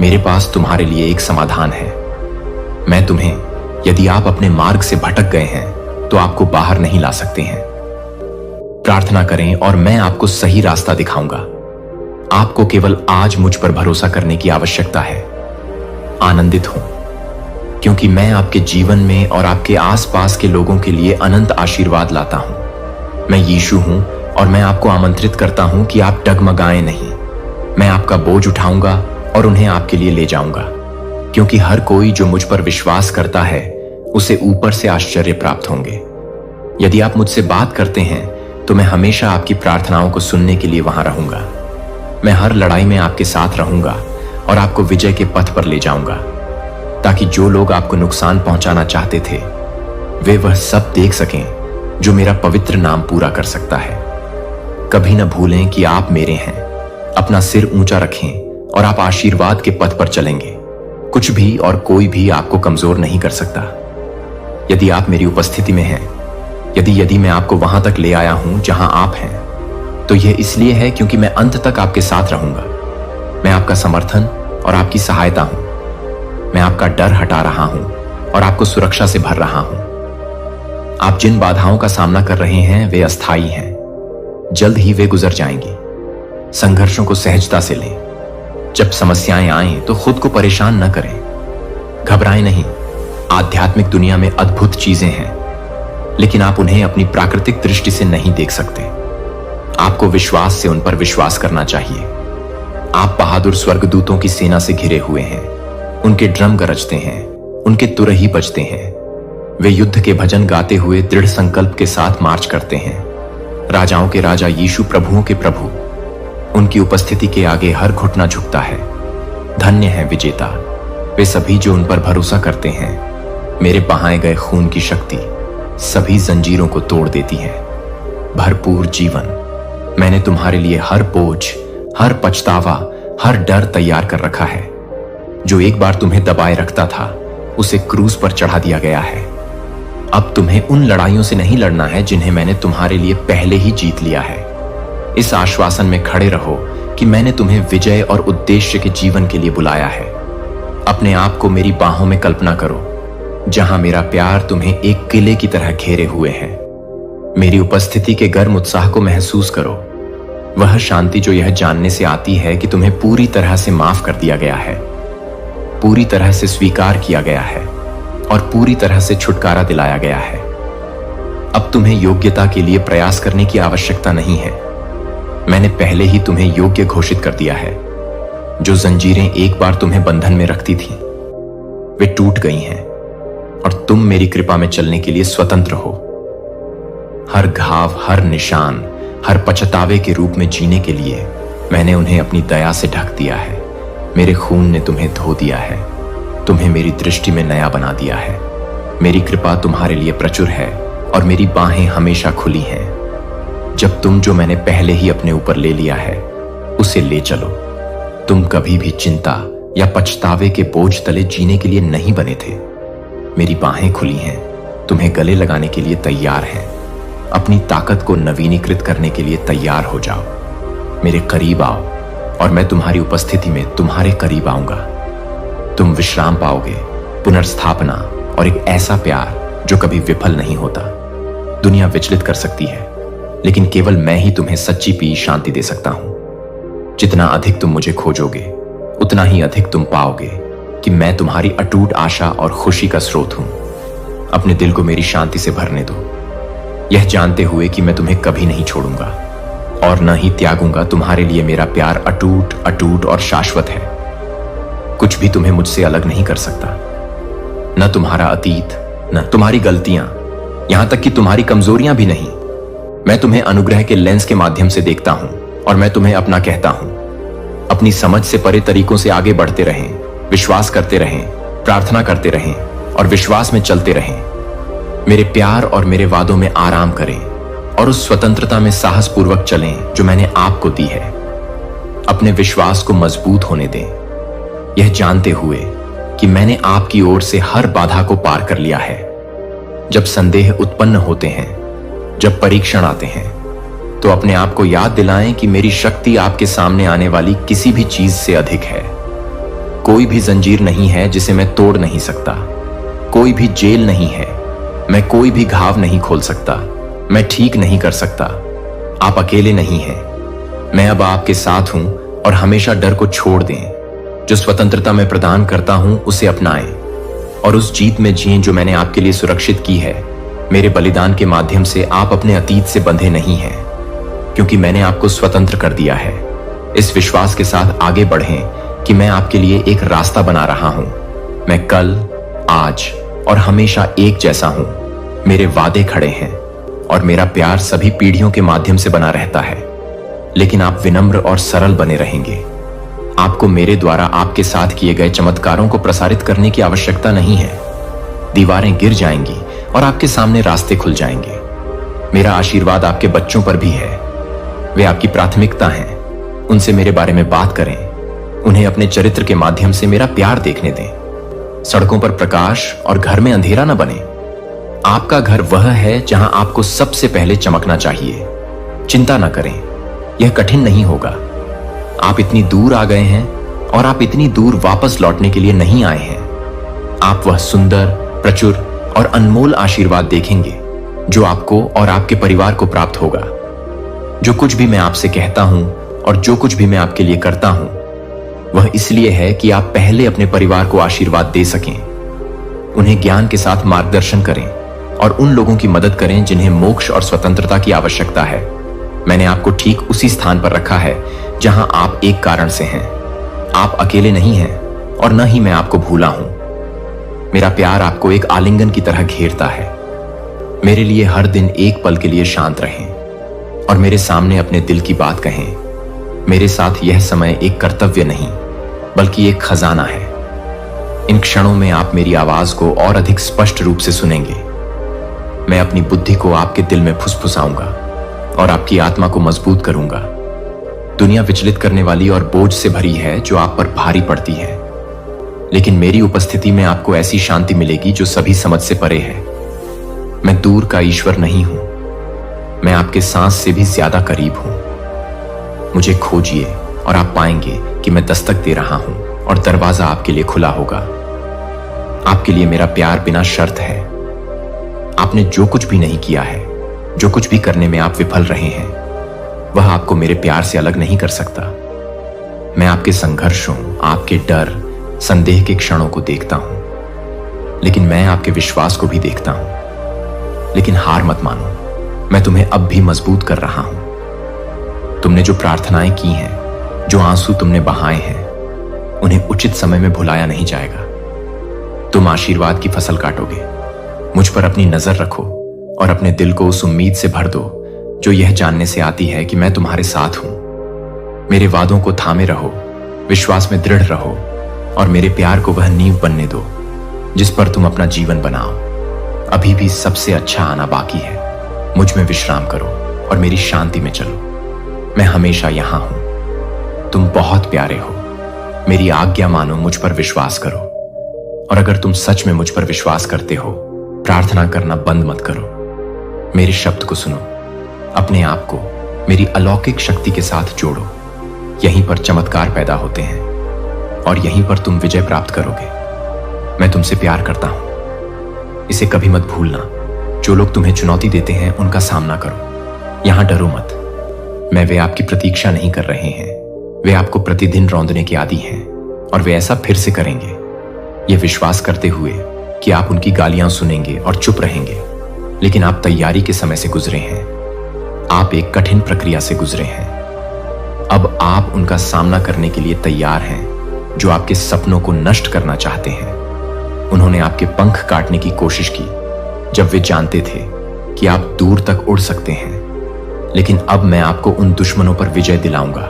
मेरे पास तुम्हारे लिए एक समाधान है। मैं तुम्हें, यदि आप अपने मार्ग से भटक गए हैं तो आपको बाहर नहीं ला सकते हैं। प्रार्थना करें और मैं आपको सही रास्ता दिखाऊंगा। आपको केवल आज मुझ पर भरोसा करने की आवश्यकता है। आनंदित हो, क्योंकि मैं आपके जीवन में और आपके आसपास के लोगों के लिए अनंत आशीर्वाद लाता हूं। मैं यीशु हूं और मैं आपको आमंत्रित करता हूं कि आप डगमगाएं नहीं। मैं आपका बोझ उठाऊंगा और उन्हें आपके लिए ले जाऊंगा, क्योंकि हर कोई जो मुझ पर विश्वास करता है उसे ऊपर से आश्चर्य प्राप्त होंगे। यदि आप मुझसे बात करते हैं तो मैं हमेशा आपकी प्रार्थनाओं को सुनने के लिए वहां रहूंगा। मैं हर लड़ाई में आपके साथ रहूंगा और आपको विजय के पथ पर ले जाऊंगा, ताकि जो लोग आपको नुकसान पहुंचाना चाहते थे वे वह सब देख सकें जो मेरा पवित्र नाम पूरा कर सकता है। कभी न भूलें कि आप मेरे हैं। अपना सिर ऊंचा रखें और आप आशीर्वाद के पथ पर चलेंगे। कुछ भी और कोई भी आपको कमजोर नहीं कर सकता। यदि आप मेरी उपस्थिति में हैं, यदि मैं आपको वहां तक ले आया हूं जहां आप हैं, तो यह इसलिए है क्योंकि मैं अंत तक आपके साथ रहूंगा। मैं आपका समर्थन और आपकी सहायता हूं। मैं आपका डर हटा रहा हूं और आपको सुरक्षा से भर रहा हूं। आप जिन बाधाओं का सामना कर रहे हैं वे अस्थायी हैं। जल्द ही वे गुजर जाएंगी। संघर्षों को सहजता से लें। जब समस्याएं आएं तो खुद को परेशान न करें। घबराएं नहीं। आध्यात्मिक दुनिया में अद्भुत चीजें हैं, लेकिन आप उन्हें अपनी प्राकृतिक दृष्टि से नहीं देख सकते। आपको विश्वास से उन पर विश्वास करना चाहिए। आप बहादुर स्वर्गदूतों की सेना से घिरे हुए हैं। उनके ड्रम गरजते हैं, उनके तुरही बजते हैं। वे युद्ध के भजन गाते हुए दृढ़ संकल्प के साथ मार्च करते हैं। राजाओं के राजा यीशु, प्रभुओं के प्रभु, उनकी उपस्थिति के आगे हर घुटना झुकता है। धन्य है विजेता वे सभी जो उन पर भरोसा करते हैं। मेरे बहाए गए खून की शक्ति सभी जंजीरों को तोड़ देती है। भरपूर जीवन, मैंने तुम्हारे लिए हर बोझ, हर पछतावा, हर डर तैयार कर रखा है। जो एक बार तुम्हें दबाए रखता था उसे क्रूज पर चढ़ा दिया गया है। अब तुम्हें उन लड़ाइयों से नहीं लड़ना है जिन्हें मैंने तुम्हारे लिए पहले ही जीत लिया है। इस आश्वासन में खड़े रहो कि मैंने तुम्हें विजय और उद्देश्य के जीवन के लिए बुलाया है। अपने आप को मेरी बाहों में कल्पना करो, जहां मेरा प्यार तुम्हें एक किले की तरह घेरे हुए है। मेरी उपस्थिति के गर्म उत्साह को महसूस करो, वह शांति जो यह जानने से आती है कि तुम्हें पूरी तरह से माफ कर दिया गया है, पूरी तरह से स्वीकार किया गया है और पूरी तरह से छुटकारा दिलाया गया है। अब तुम्हें योग्यता के लिए प्रयास करने की आवश्यकता नहीं है। मैंने पहले ही तुम्हें योग्य घोषित कर दिया है। जो जंजीरें एक बार तुम्हें बंधन में रखती थीं, वे टूट गई हैं और तुम मेरी कृपा में चलने के लिए स्वतंत्र हो। हर घाव, हर निशान, हर पछतावे के रूप में जीने के लिए मैंने उन्हें अपनी दया से ढक दिया है। मेरे खून ने तुम्हें धो दिया है, तुम्हें मेरी दृष्टि में नया बना दिया है। मेरी कृपा तुम्हारे लिए प्रचुर है और मेरी बाहें हमेशा खुली हैं। जब तुम जो मैंने पहले ही अपने ऊपर ले लिया है उसे ले चलो। तुम कभी भी चिंता या पछतावे के बोझ तले जीने के लिए नहीं बने थे। मेरी बाहें खुली हैं, तुम्हें गले लगाने के लिए तैयार हैं। अपनी ताकत को नवीनीकृत करने के लिए तैयार हो जाओ। मेरे करीब आओ और मैं तुम्हारी उपस्थिति में तुम्हारे करीब आऊंगा। तुम विश्राम पाओगे, पुनर्स्थापना और एक ऐसा प्यार जो कभी विफल नहीं होता। दुनिया विचलित कर सकती है, लेकिन केवल मैं ही तुम्हें सच्ची पी शांति दे सकता हूं। जितना अधिक तुम मुझे खोजोगे, उतना ही अधिक तुम पाओगे कि मैं तुम्हारी अटूट आशा और खुशी का स्रोत हूं। अपने दिल को मेरी शांति से भरने दो, यह जानते हुए कि मैं तुम्हें कभी नहीं छोड़ूंगा और न ही त्यागूंगा। तुम्हारे लिए मेरा प्यार अटूट, अटूट और शाश्वत है। कुछ भी तुम्हें मुझसे अलग नहीं कर सकता, न तुम्हारा अतीत, न तुम्हारी गलतियां, यहां तक कि तुम्हारी कमजोरियां भी नहीं। मैं तुम्हें अनुग्रह के लेंस के माध्यम से देखता हूं और मैं तुम्हें अपना कहता हूं। अपनी समझ से परे तरीकों से आगे बढ़ते रहें, विश्वास करते रहें, प्रार्थना करते रहें और विश्वास में चलते रहें। मेरे प्यार और मेरे वादों में आराम करें और उस स्वतंत्रता में साहसपूर्वक चलें जो मैंने आपको दी है। अपने विश्वास को मजबूत होने दें, यह जानते हुए कि मैंने आपकी ओर से हर बाधा को पार कर लिया है। जब संदेह उत्पन्न होते हैं, जब परीक्षण आते हैं, तो अपने आप को याद दिलाएं कि मेरी शक्ति आपके सामने आने वाली किसी भी चीज से अधिक है। कोई भी जंजीर नहीं है जिसे मैं तोड़ नहीं सकता। कोई भी जेल नहीं है, मैं कोई भी घाव नहीं खोल सकता। मैं ठीक नहीं कर सकता। आप अकेले नहीं हैं। मैं अब आपके साथ हूं और हमेशा डर को छोड़ दें। जो स्वतंत्रता मैं प्रदान करता हूं उसे अपनाएं और उस जीत में जिएं जो मैंने आपके लिए सुरक्षित की है। मेरे बलिदान के माध्यम से आप अपने अतीत से बंधे नहीं हैं, क्योंकि मैंने आपको स्वतंत्र कर दिया है। इस विश्वास के साथ आगे बढ़ें कि मैं आपके लिए एक रास्ता बना रहा हूं। मैं कल, आज और हमेशा एक जैसा हूं। मेरे वादे खड़े हैं और मेरा प्यार सभी पीढ़ियों के माध्यम से बना रहता है। लेकिन आप विनम्र और सरल बने रहेंगे। आपको मेरे द्वारा आपके साथ किए गए चमत्कारों को प्रसारित करने की आवश्यकता नहीं है। दीवारें गिर जाएंगी और आपके सामने रास्ते खुल जाएंगे। मेरा आशीर्वाद आपके बच्चों पर भी है। वे आपकी प्राथमिकता हैं। उनसे मेरे बारे में बात करें। उन्हें अपने चरित्र के माध्यम से मेरा प्यार देखने दें। सड़कों पर प्रकाश और घर में अंधेरा न बने। आपका घर वह है जहां आपको सबसे पहले चमकना चाहिए। चिंता न करें, यह कठिन नहीं होगा। आप इतनी दूर आ गए हैं और आप इतनी दूर वापस लौटने के लिए नहीं आए हैं। आप वह सुंदर, प्रचुर और अनमोल आशीर्वाद देखेंगे जो आपको और आपके परिवार को प्राप्त होगा। जो कुछ भी मैं आपसे कहता हूं और जो कुछ भी मैं आपके लिए करता हूं, वह इसलिए है कि आप पहले अपने परिवार को आशीर्वाद दे सकें। उन्हें ज्ञान के साथ मार्गदर्शन करें और उन लोगों की मदद करें जिन्हें मोक्ष और स्वतंत्रता की आवश्यकता है। मैंने आपको ठीक उसी स्थान पर रखा है जहां आप एक कारण से हैं। आप अकेले नहीं हैं और न ही मैं आपको भूला हूं। मेरा प्यार आपको एक आलिंगन की तरह घेरता है। मेरे लिए हर दिन एक पल के लिए शांत रहें और मेरे सामने अपने दिल की बात कहें। मेरे साथ यह समय एक कर्तव्य नहीं, बल्कि एक खजाना है। इन क्षणों में आप मेरी आवाज को और अधिक स्पष्ट रूप से सुनेंगे। मैं अपनी बुद्धि को आपके दिल में फुसफुसाऊंगा और आपकी आत्मा को मजबूत करूंगा। दुनिया विचलित करने वाली और बोझ से भरी है जो आप पर भारी पड़ती है, लेकिन मेरी उपस्थिति में आपको ऐसी शांति मिलेगी जो सभी समझ से परे है। मैं दूर का ईश्वर नहीं हूं, मैं आपके सांस से भी ज्यादा करीब हूं। मुझे खोजिए और आप पाएंगे कि मैं दस्तक दे रहा हूं और दरवाजा आपके लिए खुला होगा। आपके लिए मेरा प्यार बिना शर्त है। आपने जो कुछ भी नहीं किया है, जो कुछ भी करने में आप विफल रहे हैं, वह आपको मेरे प्यार से अलग नहीं कर सकता। मैं आपके संघर्षों, आपके डर, संदेह के क्षणों को देखता हूं, लेकिन मैं आपके विश्वास को भी देखता हूं। लेकिन हार मत मानो, मैं तुम्हें अब भी मजबूत कर रहा हूं। तुमने जो प्रार्थनाएं की हैं, जो आंसू तुमने बहाए हैं, उन्हें उचित समय में भुलाया नहीं जाएगा। तुम आशीर्वाद की फसल काटोगे। मुझ पर अपनी नजर रखो और अपने दिल को उस उम्मीद से भर दो जो यह जानने से आती है कि मैं तुम्हारे साथ हूं। मेरे वादों को थामे रहो, विश्वास में दृढ़ रहो और मेरे प्यार को वह नींव बनने दो जिस पर तुम अपना जीवन बनाओ। अभी भी सबसे अच्छा आना बाकी है। मुझ में विश्राम करो और मेरी शांति में चलो। मैं हमेशा यहां हूं। तुम बहुत प्यारे हो। मेरी आज्ञा मानो, मुझ पर विश्वास करो। और अगर तुम सच में मुझ पर विश्वास करते हो, प्रार्थना करना बंद मत करो। मेरे शब्द को सुनो, अपने आप को मेरी अलौकिक शक्ति के साथ जोड़ो। यहीं पर चमत्कार पैदा होते हैं और यहीं पर तुम विजय प्राप्त करोगे। मैं तुमसे प्यार करता हूं, इसे कभी मत भूलना। जो लोग तुम्हें चुनौती देते हैं उनका सामना करो। यहां डरो मत। वे आपकी प्रतीक्षा नहीं कर रहे हैं। वे आपको प्रतिदिन रौंदने के आदी हैं और वे ऐसा फिर से करेंगे, यह विश्वास करते हुए कि आप उनकी गालियां सुनेंगे और चुप रहेंगे। लेकिन आप तैयारी के समय से गुजरे हैं। आप एक कठिन प्रक्रिया से गुजरे हैं। अब आप उनका सामना करने के लिए तैयार हैं जो आपके सपनों को नष्ट करना चाहते हैं। उन्होंने आपके पंख काटने की कोशिश की जब वे जानते थे कि आप दूर तक उड़ सकते हैं। लेकिन अब मैं आपको उन दुश्मनों पर विजय दिलाऊंगा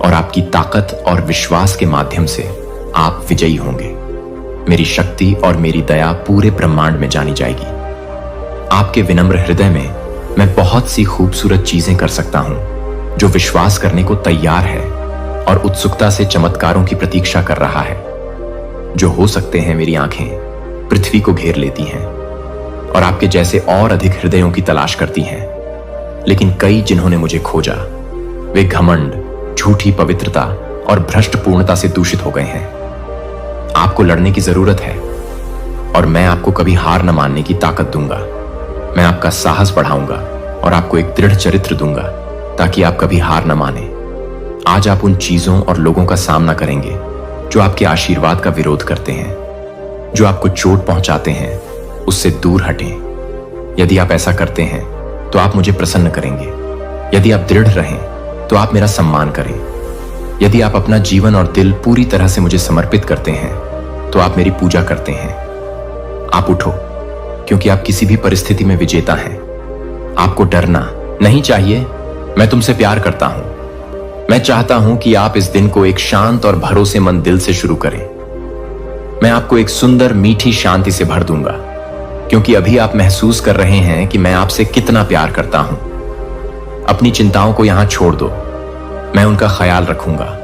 और आपकी ताकत और विश्वास के माध्यम से आप विजयी होंगे। मेरी शक्ति और मेरी दया पूरे ब्रह्मांड में जानी जाएगी। आपके विनम्र हृदय में मैं बहुत सी खूबसूरत चीजें कर सकता हूं जो विश्वास करने को तैयार है और उत्सुकता से चमत्कारों की प्रतीक्षा कर रहा है। जो हो सकते हैं मेरी आंखें पृथ्वी को घेर लेती हैं और आपके जैसे और अधिक हृदयों की तलाश करती हैं। लेकिन कई जिन्होंने मुझे खोजा, वे घमंड, झूठी पवित्रता और भ्रष्ट पूर्णता से दूषित हो गए हैं। आपको लड़ने की जरूरत है और मैं आपको कभी हार न मानने की ताकत दूंगा। मैं आपका साहस बढ़ाऊंगा और आपको एक दृढ़ चरित्र दूंगा ताकि आप कभी हार न माने। आज आप उन चीजों और लोगों का सामना करेंगे जो आपके आशीर्वाद का विरोध करते हैं, जो आपको चोट पहुंचाते हैं। उससे दूर हटें। यदि आप ऐसा करते हैं तो आप मुझे प्रसन्न करेंगे। यदि आप दृढ़ रहें तो आप मेरा सम्मान करें। यदि आप अपना जीवन और दिल पूरी तरह से मुझे समर्पित करते हैं तो आप मेरी पूजा करते हैं। आप उठो, क्योंकि आप किसी भी परिस्थिति में विजेता हैं। आपको डरना नहीं चाहिए। मैं तुमसे प्यार करता हूं। मैं चाहता हूं कि आप इस दिन को एक शांत और भरोसेमंद दिल से शुरू करें। मैं आपको एक सुंदर मीठी शांति से भर दूंगा, क्योंकि अभी आप महसूस कर रहे हैं कि मैं आपसे कितना प्यार करता हूं। अपनी चिंताओं को यहां छोड़ दो। मैं उनका ख्याल रखूंगा।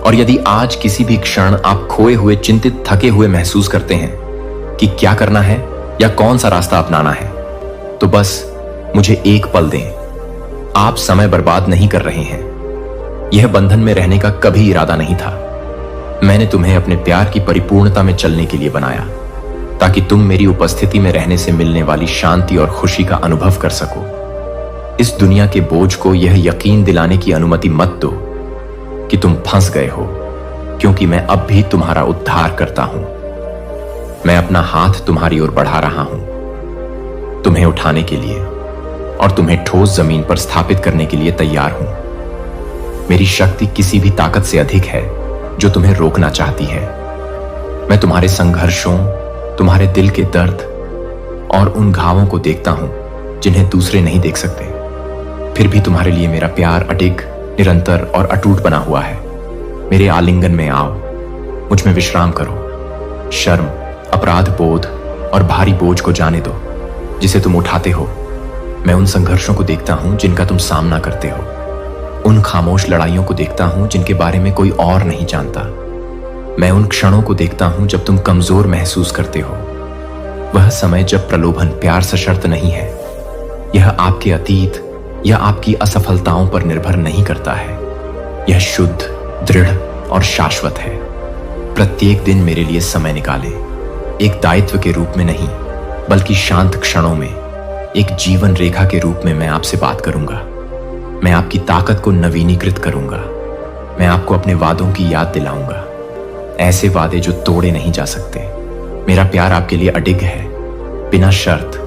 और यदि आज किसी भी क्षण आप खोए हुए, चिंतित, थके हुए महसूस करते हैं कि क्या करना है या कौन सा रास्ता अपनाना है, तो बस मुझे एक पल दें। आप समय बर्बाद नहीं कर रहे हैं। यह बंधन में रहने का कभी इरादा नहीं था। मैंने तुम्हें अपने प्यार की परिपूर्णता में चलने के लिए बनाया, ताकि तुम मेरी उपस्थिति में रहने से मिलने वाली शांति और खुशी का अनुभव कर सको। इस दुनिया के बोझ को यह यकीन दिलाने की अनुमति मत दो कि तुम फंस गए हो, क्योंकि मैं अब भी तुम्हारा उद्धार करता हूं। मैं अपना हाथ तुम्हारी ओर बढ़ा रहा हूं, तुम्हें उठाने के लिए और तुम्हें ठोस जमीन पर स्थापित करने के लिए तैयार हूं। मेरी शक्ति किसी भी ताकत से अधिक है जो तुम्हें रोकना चाहती है। मैं तुम्हारे संघर्षों, तुम्हारे दिल के दर्द और उन घावों को देखता हूं जिन्हें दूसरे नहीं देख सकते। फिर भी तुम्हारे लिए मेरा प्यार अडिग, निरंतर और अटूट बना हुआ है। मेरे आलिंगन में आओ, मुझ में विश्राम करो। शर्म, अपराध बोध और भारी बोझ को जाने दो जिसे तुम उठाते हो। मैं उन संघर्षों को देखता हूं जिनका तुम सामना करते हो। उन खामोश लड़ाइयों को देखता हूं जिनके बारे में कोई और नहीं जानता। मैं उन क्षणों को देखता हूं जब तुम कमजोर महसूस करते हो। वह समय जब प्रलोभन प्यार सशर्त नहीं है। यह आपके अतीत या आपकी असफलताओं पर निर्भर नहीं करता है। यह शुद्ध, दृढ़ और शाश्वत है। प्रत्येक दिन मेरे लिए समय निकालें, एक दायित्व के रूप में नहीं, बल्कि शांत क्षणों में, एक जीवन रेखा के रूप में मैं आपसे बात करूंगा। मैं आपकी ताकत को नवीनीकृत करूंगा। मैं आपको अपने वादों की याद दिलाऊंगा, ऐसे वादे जो तोड़े नहीं जा सकते। मेरा प्यार आपके लिए अडिग है, बिना शर्त।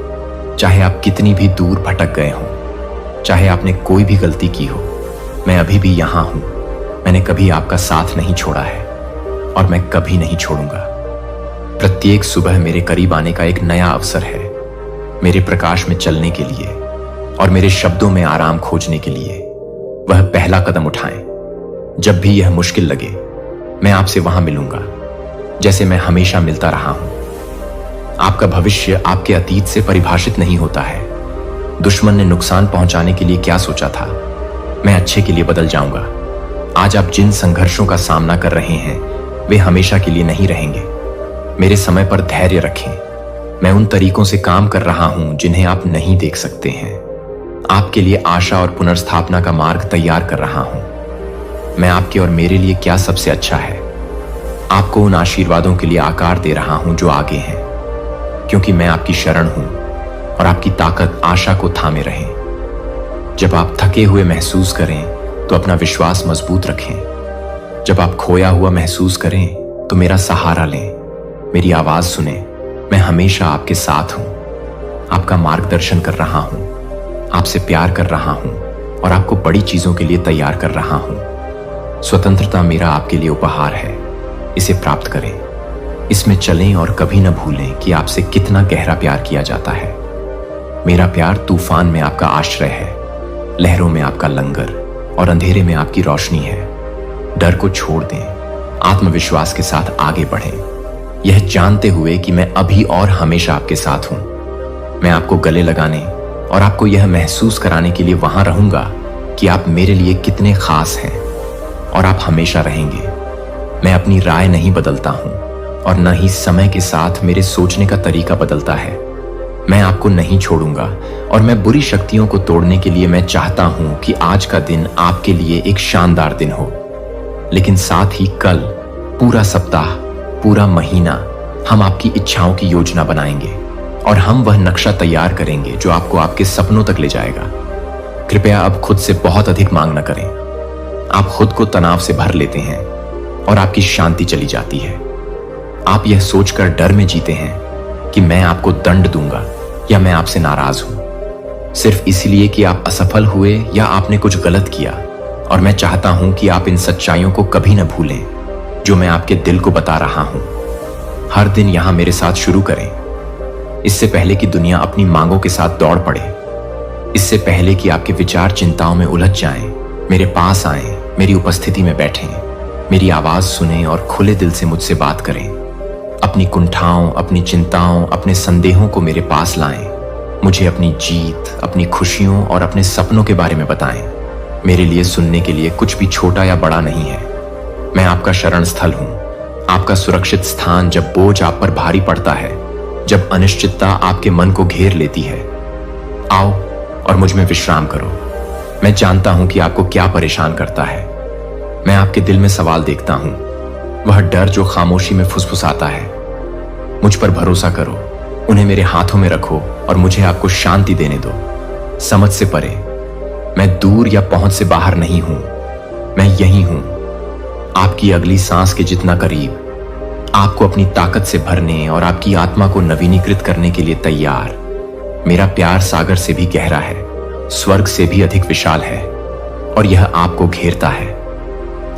चाहे आप कितनी भी दूर भटक गए हों, चाहे आपने कोई भी गलती की हो, मैं अभी भी यहां हूं। मैंने कभी आपका साथ नहीं छोड़ा है और मैं कभी नहीं छोड़ूंगा। प्रत्येक सुबह मेरे करीब आने का एक नया अवसर है, मेरे प्रकाश में चलने के लिए और मेरे शब्दों में आराम खोजने के लिए। वह पहला कदम उठाएं। जब भी यह मुश्किल लगे, मैं आपसे वहां मिलूंगा, जैसे मैं हमेशा मिलता रहा हूं। आपका भविष्य आपके अतीत से परिभाषित नहीं होता है। दुश्मन ने नुकसान पहुंचाने के लिए क्या सोचा था, मैं अच्छे के लिए बदल जाऊंगा। आज आप जिन संघर्षों का सामना कर रहे हैं, वे हमेशा के लिए नहीं रहेंगे। मेरे समय पर धैर्य रखें। मैं उन तरीकों से काम कर रहा हूं जिन्हें आप नहीं देख सकते हैं। आपके लिए आशा और पुनर्स्थापना का मार्ग तैयार कर रहा हूं। मैं आपके और मेरे लिए क्या सबसे अच्छा है, आपको उन आशीर्वादों के लिए आकार दे रहा हूं जो आगे हैं, क्योंकि मैं आपकी शरण हूं और आपकी ताकत आशा को थामे रहे। जब आप थके हुए महसूस करें तो अपना विश्वास मजबूत रखें। जब आप खोया हुआ महसूस करें तो मेरा सहारा लें, मेरी आवाज सुने। मैं हमेशा आपके साथ हूं, आपका मार्गदर्शन कर रहा हूं, आपसे प्यार कर रहा हूं और आपको बड़ी चीजों के लिए तैयार कर रहा हूं। स्वतंत्रता मेरा आपके लिए उपहार है, इसे प्राप्त करें। इसमें चलें और कभी न भूलें कि आपसे कितना गहरा प्यार किया जाता है। मेरा प्यार तूफान में आपका आश्रय है, लहरों में आपका लंगर और अंधेरे में आपकी रोशनी है। डर को छोड़ दें, आत्मविश्वास के साथ आगे बढ़ें, यह जानते हुए कि मैं अभी और हमेशा आपके साथ हूं। मैं आपको गले लगाने और आपको यह महसूस कराने के लिए वहां रहूंगा कि आप मेरे लिए कितने खास हैं और आप हमेशा रहेंगे। मैं अपनी राय नहीं बदलता हूं और न ही समय के साथ मेरे सोचने का तरीका बदलता है। मैं आपको नहीं छोड़ूंगा और मैं बुरी शक्तियों को तोड़ने के लिए मैं चाहता हूं कि आज का दिन आपके लिए एक शानदार दिन हो, लेकिन साथ ही कल, पूरा सप्ताह, पूरा महीना हम आपकी इच्छाओं की योजना बनाएंगे और हम वह नक्शा तैयार करेंगे जो आपको आपके सपनों तक ले जाएगा। कृपया अब खुद से बहुत अधिक मांग न करें। आप खुद को तनाव से भर लेते हैं और आपकी शांति चली जाती है। आप यह सोचकर डर में जीते हैं कि मैं आपको दंड दूंगा या मैं आपसे नाराज हूं, सिर्फ इसलिए कि आप असफल हुए या आपने कुछ गलत किया। और मैं चाहता हूं कि आप इन सच्चाइयों को कभी न भूलें जो मैं आपके दिल को बता रहा हूं। हर दिन यहां मेरे साथ शुरू करें, इससे पहले कि दुनिया अपनी मांगों के साथ दौड़ पड़े। इससे पहले कि आपके विचार चिंताओं में उलझ जाएं, मेरे पास आएं, मेरी उपस्थिति में बैठें, मेरी आवाज सुनें और खुले दिल से मुझसे बात करें। अपनी कुंठाओं, अपनी चिंताओं, अपने संदेहों को मेरे पास लाएं। मुझे अपनी जीत, अपनी खुशियों और अपने सपनों के बारे में बताएं। मेरे लिए सुनने के लिए कुछ भी छोटा या बड़ा नहीं है। मैं आपका शरण स्थल हूं, आपका सुरक्षित स्थान जब बोझ आप पर भारी पड़ता है, जब अनिश्चितता आपके मन को घेर लेती है। आओ और मुझ में विश्राम करो। मैं जानता हूं कि आपको क्या परेशान करता है। मैं आपके दिल में सवाल देखता हूं, वह डर जो खामोशी में फुसफुसाता है। मुझ पर भरोसा करो, उन्हें मेरे हाथों में रखो और मुझे आपको शांति देने दो। समझ से परे, मैं दूर या पहुंच से बाहर नहीं हूं, मैं यही हूं, आपकी अगली सांस के जितना करीब, आपको अपनी ताकत से भरने और आपकी आत्मा को नवीनीकृत करने के लिए तैयार। मेरा प्यार सागर से भी गहरा है, स्वर्ग से भी अधिक विशाल है और यह आपको घेरता है।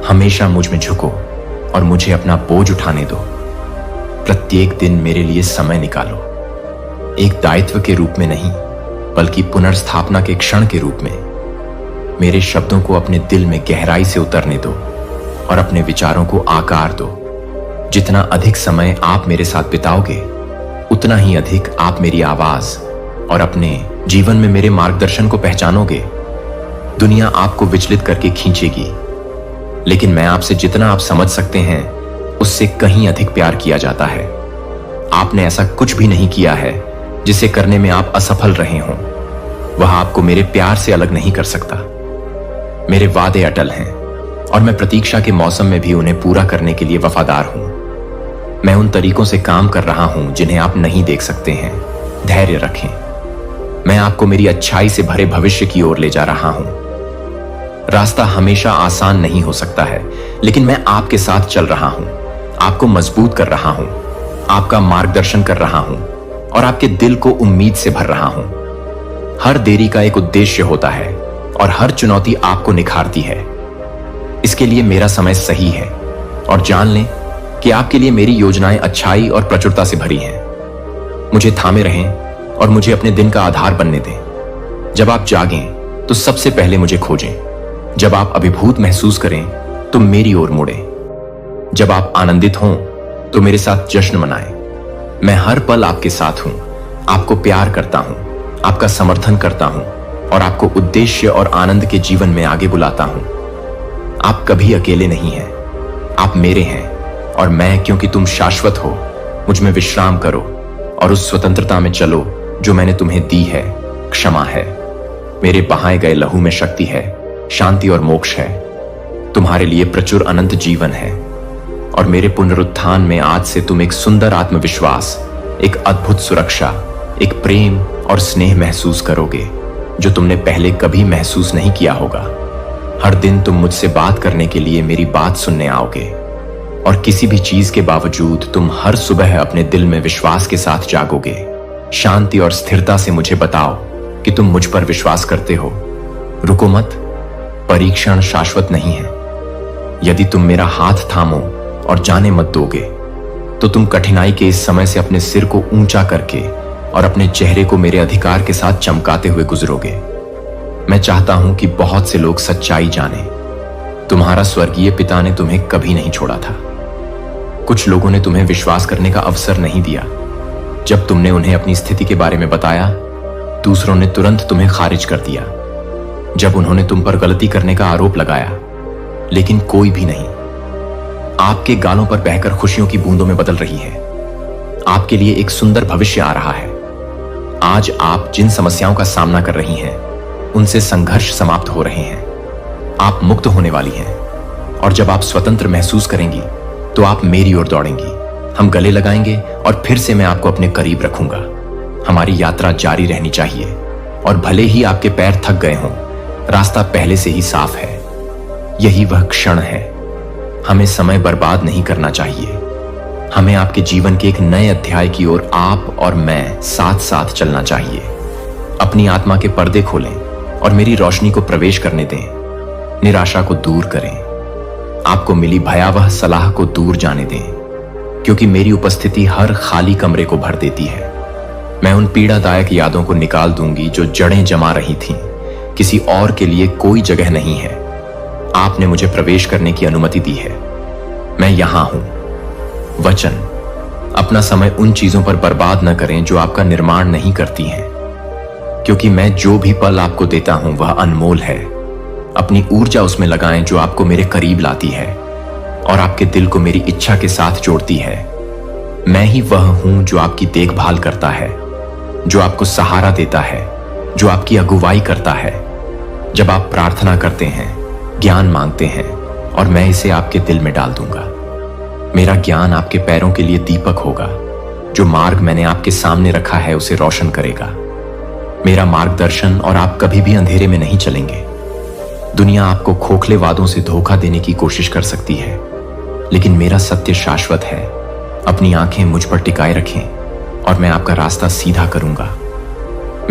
हमेशा मुझ में झुको और मुझे अपना बोझ उठाने दो। प्रत्येक दिन मेरे लिए समय निकालो, एक दायित्व के रूप में नहीं, बल्कि पुनर्स्थापना के क्षण के रूप में। मेरे शब्दों को अपने दिल में गहराई से उतरने दो और अपने विचारों को आकार दो। जितना अधिक समय आप मेरे साथ बिताओगे, उतना ही अधिक आप मेरी आवाज और अपने जीवन में मेरे मार्गदर्शन को पहचानोगे। दुनिया आपको विचलित करके खींचेगी, लेकिन मैं आपसे जितना आप समझ सकते हैं उससे कहीं अधिक प्यार किया जाता है। आपने ऐसा कुछ भी नहीं किया है जिसे करने में आप असफल रहे हों। वह आपको मेरे प्यार से अलग नहीं कर सकता। मेरे वादे अटल हैं और मैं प्रतीक्षा के मौसम में भी उन्हें पूरा करने के लिए वफादार हूं। मैं उन तरीकों से काम कर रहा हूं जिन्हें आप नहीं देख सकते हैं। धैर्य रखें, मैं आपको मेरी अच्छाई से भरे भविष्य की ओर ले जा रहा हूं। रास्ता हमेशा आसान नहीं हो सकता है, लेकिन मैं आपके साथ चल रहा हूं, आपको मजबूत कर रहा हूं, आपका मार्गदर्शन कर रहा हूं और आपके दिल को उम्मीद से भर रहा हूं। हर देरी का एक उद्देश्य होता है और हर चुनौती आपको निखारती है। इसके लिए मेरा समय सही है और जान लें कि आपके लिए मेरी योजनाएं अच्छाई और प्रचुरता से भरी हैं। मुझे थामे रहें और मुझे अपने दिन का आधार बनने दें। जब आप जागें तो सबसे पहले मुझे खोजें। जब आप अभिभूत महसूस करें तो मेरी ओर मुड़ें। जब आप आनंदित हों तो मेरे साथ जश्न मनाएं। मैं हर पल आपके साथ हूं, आपको प्यार करता हूं, आपका समर्थन करता हूं और आपको उद्देश्य और आनंद के जीवन में आगे बुलाता हूं। आप कभी अकेले नहीं हैं, आप मेरे हैं और मैं, क्योंकि तुम शाश्वत हो, मुझ में विश्राम करो और उस स्वतंत्रता में चलो जो मैंने तुम्हें दी है। क्षमा है, मेरे बहाए गए लहू में शक्ति है, शांति और मोक्ष है। तुम्हारे लिए प्रचुर अनंत जीवन है और मेरे पुनरुत्थान में आज से तुम एक सुंदर आत्मविश्वास, एक अद्भुत सुरक्षा, एक प्रेम और स्नेह महसूस करोगे जो तुमने पहले कभी महसूस नहीं किया होगा। हर दिन तुम मुझसे बात करने के लिए मेरी बात सुनने आओगे और किसी भी चीज के बावजूद तुम हर सुबह अपने दिल में विश्वास के साथ जागोगे। शांति और स्थिरता से मुझे बताओ कि तुम मुझ पर विश्वास करते हो। रुको मत, परीक्षण शाश्वत नहीं है। यदि तुम मेरा हाथ थामो और जाने मत दोगे तो तुम कठिनाई के इस समय से अपने सिर को ऊंचा करके और अपने चेहरे को मेरे अधिकार के साथ चमकाते हुए गुजरोगे। मैं चाहता हूं कि बहुत से लोग सच्चाई जाने। तुम्हारा स्वर्गीय पिता ने तुम्हें कभी नहीं छोड़ा था। कुछ लोगों ने तुम्हें विश्वास करने का अवसर नहीं दिया। जब तुमने उन्हें अपनी स्थिति के बारे में बताया, दूसरों ने तुरंत तुम्हें खारिज कर दिया। जब उन्होंने तुम पर गलती करने का आरोप लगाया, लेकिन कोई भी नहीं आपके गालों पर बहकर खुशियों की बूंदों में बदल रही है। आपके लिए एक सुंदर भविष्य आ रहा है। आज आप जिन समस्याओं का सामना कर रही हैं, उनसे संघर्ष समाप्त हो रहे हैं। आप मुक्त होने वाली हैं और जब आप स्वतंत्र महसूस करेंगी तो आप मेरी ओर दौड़ेंगी। हम गले लगाएंगे और फिर से मैं आपको अपने करीब रखूंगा। हमारी यात्रा जारी रहनी चाहिए और भले ही आपके पैर थक गए हों, रास्ता पहले से ही साफ है। यही वह क्षण है। हमें समय बर्बाद नहीं करना चाहिए। हमें आपके जीवन के एक नए अध्याय की ओर आप और मैं साथ साथ चलना चाहिए। अपनी आत्मा के पर्दे खोलें और मेरी रोशनी को प्रवेश करने दें। निराशा को दूर करें। आपको मिली भयावह सलाह को दूर जाने दें, क्योंकि मेरी उपस्थिति हर खाली कमरे को भर देती है। मैं उन पीड़ादायक यादों को निकाल दूंगी जो जड़ें जमा रही थीं। किसी और के लिए कोई जगह नहीं है। आपने मुझे प्रवेश करने की अनुमति दी है। मैं यहां हूं। वचन, अपना समय उन चीजों पर बर्बाद न करें जो आपका निर्माण नहीं करती हैं, क्योंकि मैं जो भी पल आपको देता हूं वह अनमोल है। अपनी ऊर्जा उसमें लगाएं जो आपको मेरे करीब लाती है और आपके दिल को मेरी इच्छा के साथ जोड़ती है। मैं ही वह हूं जो आपकी देखभाल करता है, जो आपको सहारा देता है, जो आपकी अगुवाई करता है। जब आप प्रार्थना करते हैं, ज्ञान मांगते हैं और मैं इसे आपके दिल में डाल दूंगा। मेरा ज्ञान आपके पैरों के लिए दीपक होगा। जो मार्ग मैंने आपके सामने रखा है उसे रोशन करेगा। मेरा मार्गदर्शन और आप कभी भी अंधेरे में नहीं चलेंगे। दुनिया आपको खोखले वादों से धोखा देने की कोशिश कर सकती है, लेकिन मेरा सत्य शाश्वत है। अपनी आंखें मुझ पर टिकाए रखें और मैं आपका रास्ता सीधा करूंगा।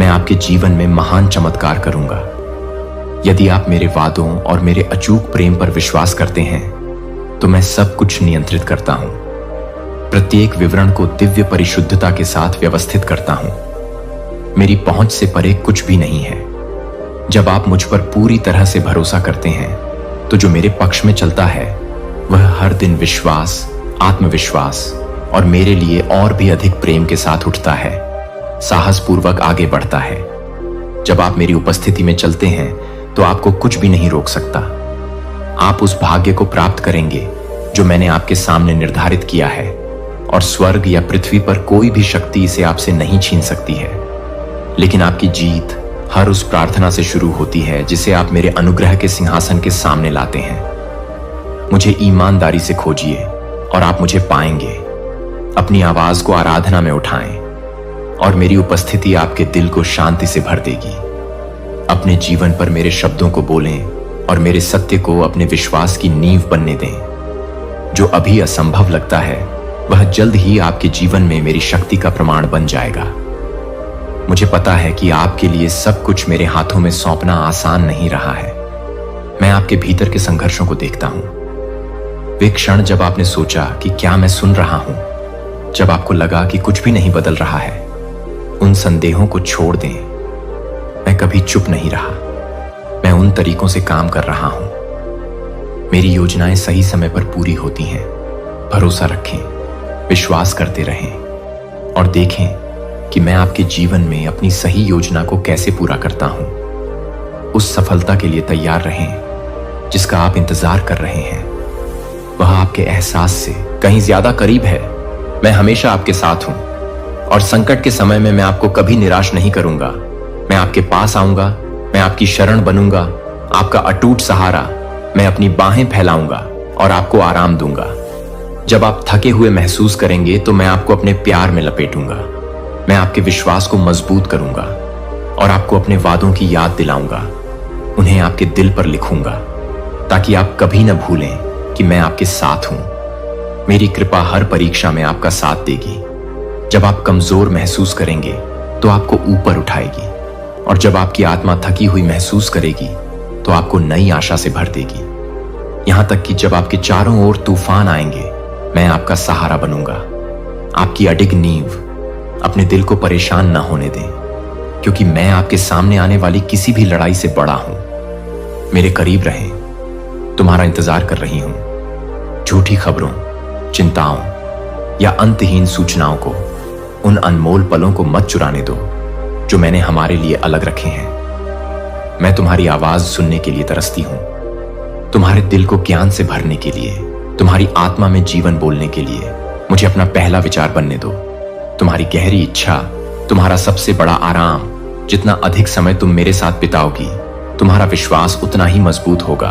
मैं आपके जीवन में महान चमत्कार करूंगा। यदि आप मेरे वादों और मेरे अचूक प्रेम पर विश्वास करते हैं तो मैं सब कुछ नियंत्रित करता हूं। प्रत्येक विवरण को दिव्य परिशुद्धता के साथ व्यवस्थित करता हूं। मेरी पहुंच से परे कुछ भी नहीं है। जब आप मुझ पर पूरी तरह से भरोसा करते हैं तो जो मेरे पक्ष में चलता है वह हर दिन विश्वास, आत्मविश्वास और मेरे लिए और भी अधिक प्रेम के साथ उठता है, साहसपूर्वक आगे बढ़ता है। जब आप मेरी उपस्थिति में चलते हैं तो आपको कुछ भी नहीं रोक सकता। आप उस भाग्य को प्राप्त करेंगे जो मैंने आपके सामने निर्धारित किया है और स्वर्ग या पृथ्वी पर कोई भी शक्ति इसे आपसे नहीं छीन सकती है। लेकिन आपकी जीत हर उस प्रार्थना से शुरू होती है जिसे आप मेरे अनुग्रह के सिंहासन के सामने लाते हैं। मुझे ईमानदारी से खोजिए और आप मुझे पाएंगे। अपनी आवाज को आराधना में उठाएं और मेरी उपस्थिति आपके दिल को शांति से भर देगी। अपने जीवन पर मेरे शब्दों को बोलें और मेरे सत्य को अपने विश्वास की नींव बनने दें। जो अभी असंभव लगता है वह जल्द ही आपके जीवन में मेरी शक्ति का प्रमाण बन जाएगा। मुझे पता है कि आपके लिए सब कुछ मेरे हाथों में सौंपना आसान नहीं रहा है। मैं आपके भीतर के संघर्षों को देखता हूं। वे क्षण जब आपने सोचा कि क्या मैं सुन रहा हूं, जब आपको लगा कि कुछ भी नहीं बदल रहा है, उन संदेहों को छोड़ दें। मैं कभी चुप नहीं रहा। मैं उन तरीकों से काम कर रहा हूं। मेरी योजनाएं सही समय पर पूरी होती हैं। भरोसा रखें, विश्वास करते रहें और देखें कि मैं आपके जीवन में अपनी सही योजना को कैसे पूरा करता हूं। उस सफलता के लिए तैयार रहें जिसका आप इंतजार कर रहे हैं। वह आपके एहसास से कहीं ज्यादा करीब है। मैं हमेशा आपके साथ हूं और संकट के समय में मैं आपको कभी निराश नहीं करूंगा। मैं आपके पास आऊंगा, मैं आपकी शरण बनूंगा, आपका अटूट सहारा। मैं अपनी बाहें फैलाऊंगा और आपको आराम दूंगा। जब आप थके हुए महसूस करेंगे तो मैं आपको अपने प्यार में लपेटूंगा। मैं आपके विश्वास को मजबूत करूंगा और आपको अपने वादों की याद दिलाऊंगा। उन्हें आपके दिल पर लिखूंगा ताकि आप कभी न भूलें कि मैं आपके साथ हूं। मेरी कृपा हर परीक्षा में आपका साथ देगी। जब आप कमजोर महसूस करेंगे तो आपको ऊपर उठाएगी और जब आपकी आत्मा थकी हुई महसूस करेगी तो आपको नई आशा से भर देगी। यहां तक कि जब आपके चारों ओर तूफान आएंगे, मैं आपका सहारा बनूंगा। आपकी अडिग नींव। अपने दिल को परेशान न होने दें, क्योंकि मैं आपके सामने आने वाली किसी भी लड़ाई से बड़ा हूं। मेरे करीब रहें। तुम्हारा इंतजार कर रही हूं। झूठी खबरों, चिंताओं या अंतहीन सूचनाओं को, उन अनमोल पलों को मत चुराने दो जो मैंने हमारे लिए अलग रखे हैं। मैं तुम्हारी आवाज सुनने के लिए तरसती हूं, तुम्हारे दिल को ज्ञान से भरने के लिए, तुम्हारी आत्मा में जीवन बोलने के लिए। मुझे अपना पहला विचार बनने दो। तुम्हारी गहरी इच्छा, तुम्हारा सबसे बड़ा आराम। जितना अधिक समय तुम मेरे साथ बिताओगी, तुम्हारा विश्वास उतना ही मजबूत होगा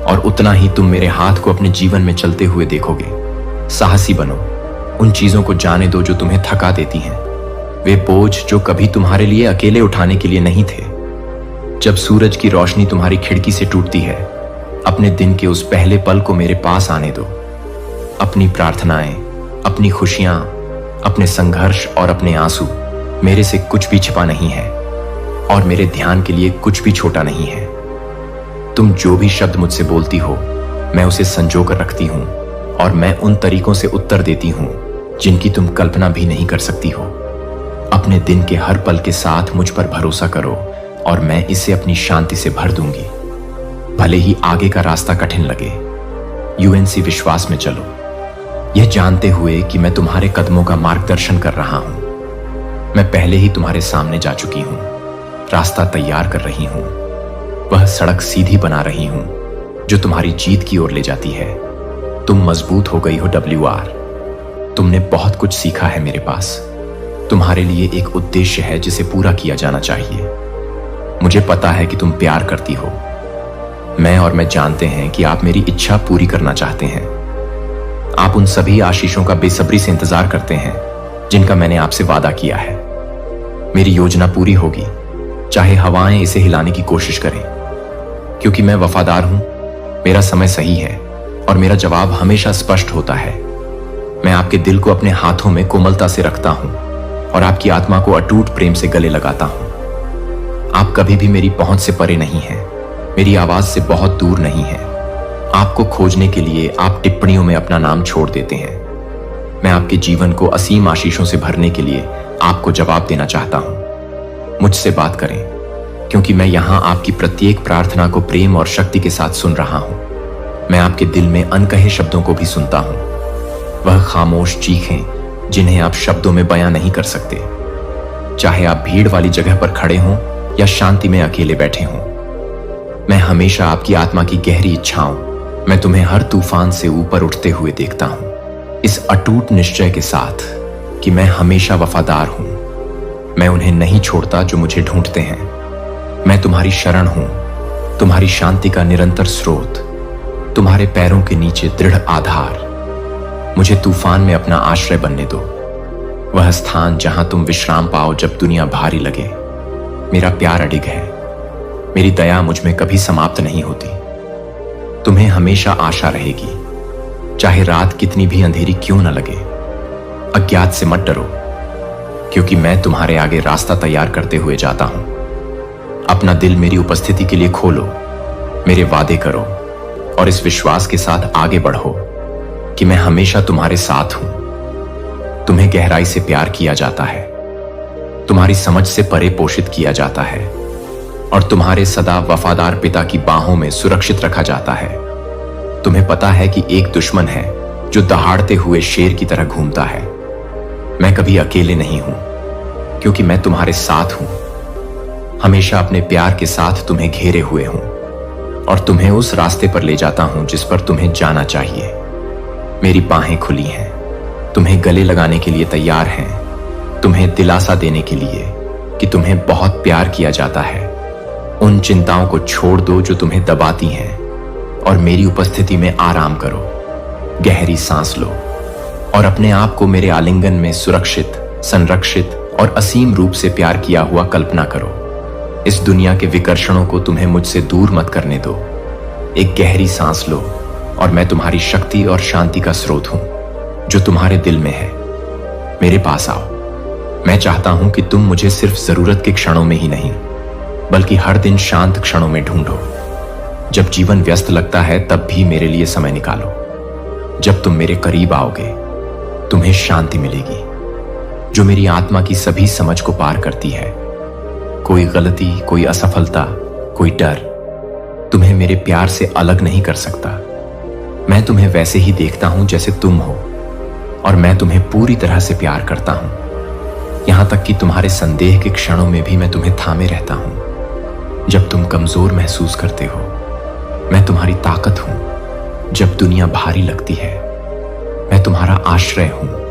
और उतना ही तुम मेरे हाथ को अपने जीवन में चलते हुए देखोगे। साहसी बनो। उन चीजों को जाने दो जो तुम्हें थका देती हैं। वे बोझ जो कभी तुम्हारे लिए अकेले उठाने के लिए नहीं थे। जब सूरज की रोशनी तुम्हारी खिड़की से टूटती है, अपने दिन के उस पहले पल को मेरे पास आने दो। अपनी प्रार्थनाएं, अपनी खुशियां, अपने संघर्ष और अपने आंसू, मेरे से कुछ भी छिपा नहीं है और मेरे ध्यान के लिए कुछ भी छोटा नहीं है। तुम जो भी शब्द मुझसे बोलती हो, मैं उसे संजो कर रखती हूं और मैं उन तरीकों से उत्तर देती हूं जिनकी तुम कल्पना भी नहीं कर सकती हो। अपने दिन के हर पल के साथ मुझ पर भरोसा करो और मैं इसे अपनी शांति से भर दूंगी। भले ही आगे का रास्ता कठिन लगे, यूएनसी विश्वास में चलो, यह जानते हुए कि मैं तुम्हारे कदमों का मार्गदर्शन कर रहा हूं। मैं पहले ही तुम्हारे सामने जा चुकी हूं, रास्ता तैयार कर रही हूं, वह सड़क सीधी बना रही हूं जो तुम्हारी जीत की ओर ले जाती है। तुम मजबूत हो गई हो WR। तुमने बहुत कुछ सीखा है मेरे पास। तुम्हारे लिए एक उद्देश्य है जिसे पूरा किया जाना चाहिए। मुझे पता है कि तुम प्यार करती हो। मैं और मैं जानते हैं कि आप मेरी इच्छा पूरी करना चाहते हैं। आप उन सभी आशीषों का बेसब्री से इंतजार करते हैं जिनका मैंने आपसे वादा किया है। मेरी योजना पूरी होगी, चाहे हवाएं इसे हिलाने की कोशिश करें, क्योंकि मैं वफादार हूं। मेरा समय सही है और मेरा जवाब हमेशा स्पष्ट होता है। मैं आपके दिल को अपने हाथों में कोमलता से रखता हूं और आपकी आत्मा को अटूट प्रेम से गले लगाता हूं। आप कभी भी मेरी पहुंच से परे नहीं हैं, मेरी आवाज से बहुत दूर नहीं हैं। आपको खोजने के लिए आप टिप्पणियों में अपना नाम छोड़ देते हैं। मैं आपके जीवन को असीम आशीषों से भरने के लिए आपको जवाब देना चाहता हूं। मुझसे बात करें, क्योंकि मैं यहां आपकी प्रत्येक प्रार्थना को प्रेम और शक्ति के साथ सुन रहा हूं। मैं आपके दिल में अनकहे शब्दों को भी सुनता हूं, वह खामोश चीखें जिन्हें आप शब्दों में बयां नहीं कर सकते। चाहे आप भीड़ वाली जगह पर खड़े हों या शांति में अकेले बैठे हों, मैं हमेशा आपकी आत्मा की गहरी इच्छाओं, मैं तुम्हें हर तूफान से ऊपर उठते हुए देखता हूं, इस अटूट निश्चय के साथ कि मैं हमेशा वफादार हूं। मैं उन्हें नहीं छोड़ता जो मुझे ढूंढते हैं। मैं तुम्हारी शरण हूं, तुम्हारी शांति का निरंतर स्रोत, तुम्हारे पैरों के नीचे दृढ़ आधार। मुझे तूफान में अपना आश्रय बनने दो, वह स्थान जहां तुम विश्राम पाओ जब दुनिया भारी लगे। मेरा प्यार अडिग है, मेरी दया मुझ में कभी समाप्त नहीं होती। तुम्हें हमेशा आशा रहेगी, चाहे रात कितनी भी अंधेरी क्यों न लगे। अज्ञात से मत डरो, क्योंकि मैं तुम्हारे आगे रास्ता तैयार करते हुए जाता हूं। अपना दिल मेरी उपस्थिति के लिए खोलो, मेरे वादे करो और इस विश्वास के साथ आगे बढ़ो कि मैं हमेशा तुम्हारे साथ हूं। तुम्हें गहराई से प्यार किया जाता है, तुम्हारी समझ से परे पोषित किया जाता है और तुम्हारे सदा वफादार पिता की बाहों में सुरक्षित रखा जाता है। तुम्हें पता है कि एक दुश्मन है जो दहाड़ते हुए शेर की तरह घूमता है। मैं कभी अकेले नहीं हूं, क्योंकि मैं तुम्हारे साथ हूं। हमेशा अपने प्यार के साथ तुम्हें घेरे हुए हूं और तुम्हें उस रास्ते पर ले जाता हूं जिस पर तुम्हें जाना चाहिए। मेरी बाहें खुली हैं, तुम्हें गले लगाने के लिए तैयार हैं, तुम्हें दिलासा देने के लिए कि तुम्हें बहुत प्यार किया जाता है। उन चिंताओं को छोड़ दो जो तुम्हें दबाती हैं और मेरी उपस्थिति में आराम करो। गहरी सांस लो और अपने आप को मेरे आलिंगन में सुरक्षित, संरक्षित और असीम रूप से प्यार किया हुआ कल्पना करो। इस दुनिया के विकर्षणों को तुम्हें मुझसे दूर मत करने दो। एक गहरी सांस लो और मैं तुम्हारी शक्ति और शांति का स्रोत हूं जो तुम्हारे दिल में है। मेरे पास आओ। मैं चाहता हूं कि तुम मुझे सिर्फ जरूरत के क्षणों में ही नहीं, बल्कि हर दिन शांत क्षणों में ढूंढो। जब जीवन व्यस्त लगता है तब भी मेरे लिए समय निकालो। जब तुम मेरे करीब आओगे तुम्हें शांति मिलेगी जो मेरी आत्मा की सभी समझ को पार करती है। कोई गलती, कोई असफलता, कोई डर तुम्हें मेरे प्यार से अलग नहीं कर सकता। मैं तुम्हें वैसे ही देखता हूं जैसे तुम हो और मैं तुम्हें पूरी तरह से प्यार करता हूं। यहां तक कि तुम्हारे संदेह के क्षणों में भी मैं तुम्हें थामे रहता हूं। जब तुम कमजोर महसूस करते हो मैं तुम्हारी ताकत हूं। जब दुनिया भारी लगती है मैं तुम्हारा आश्रय हूं।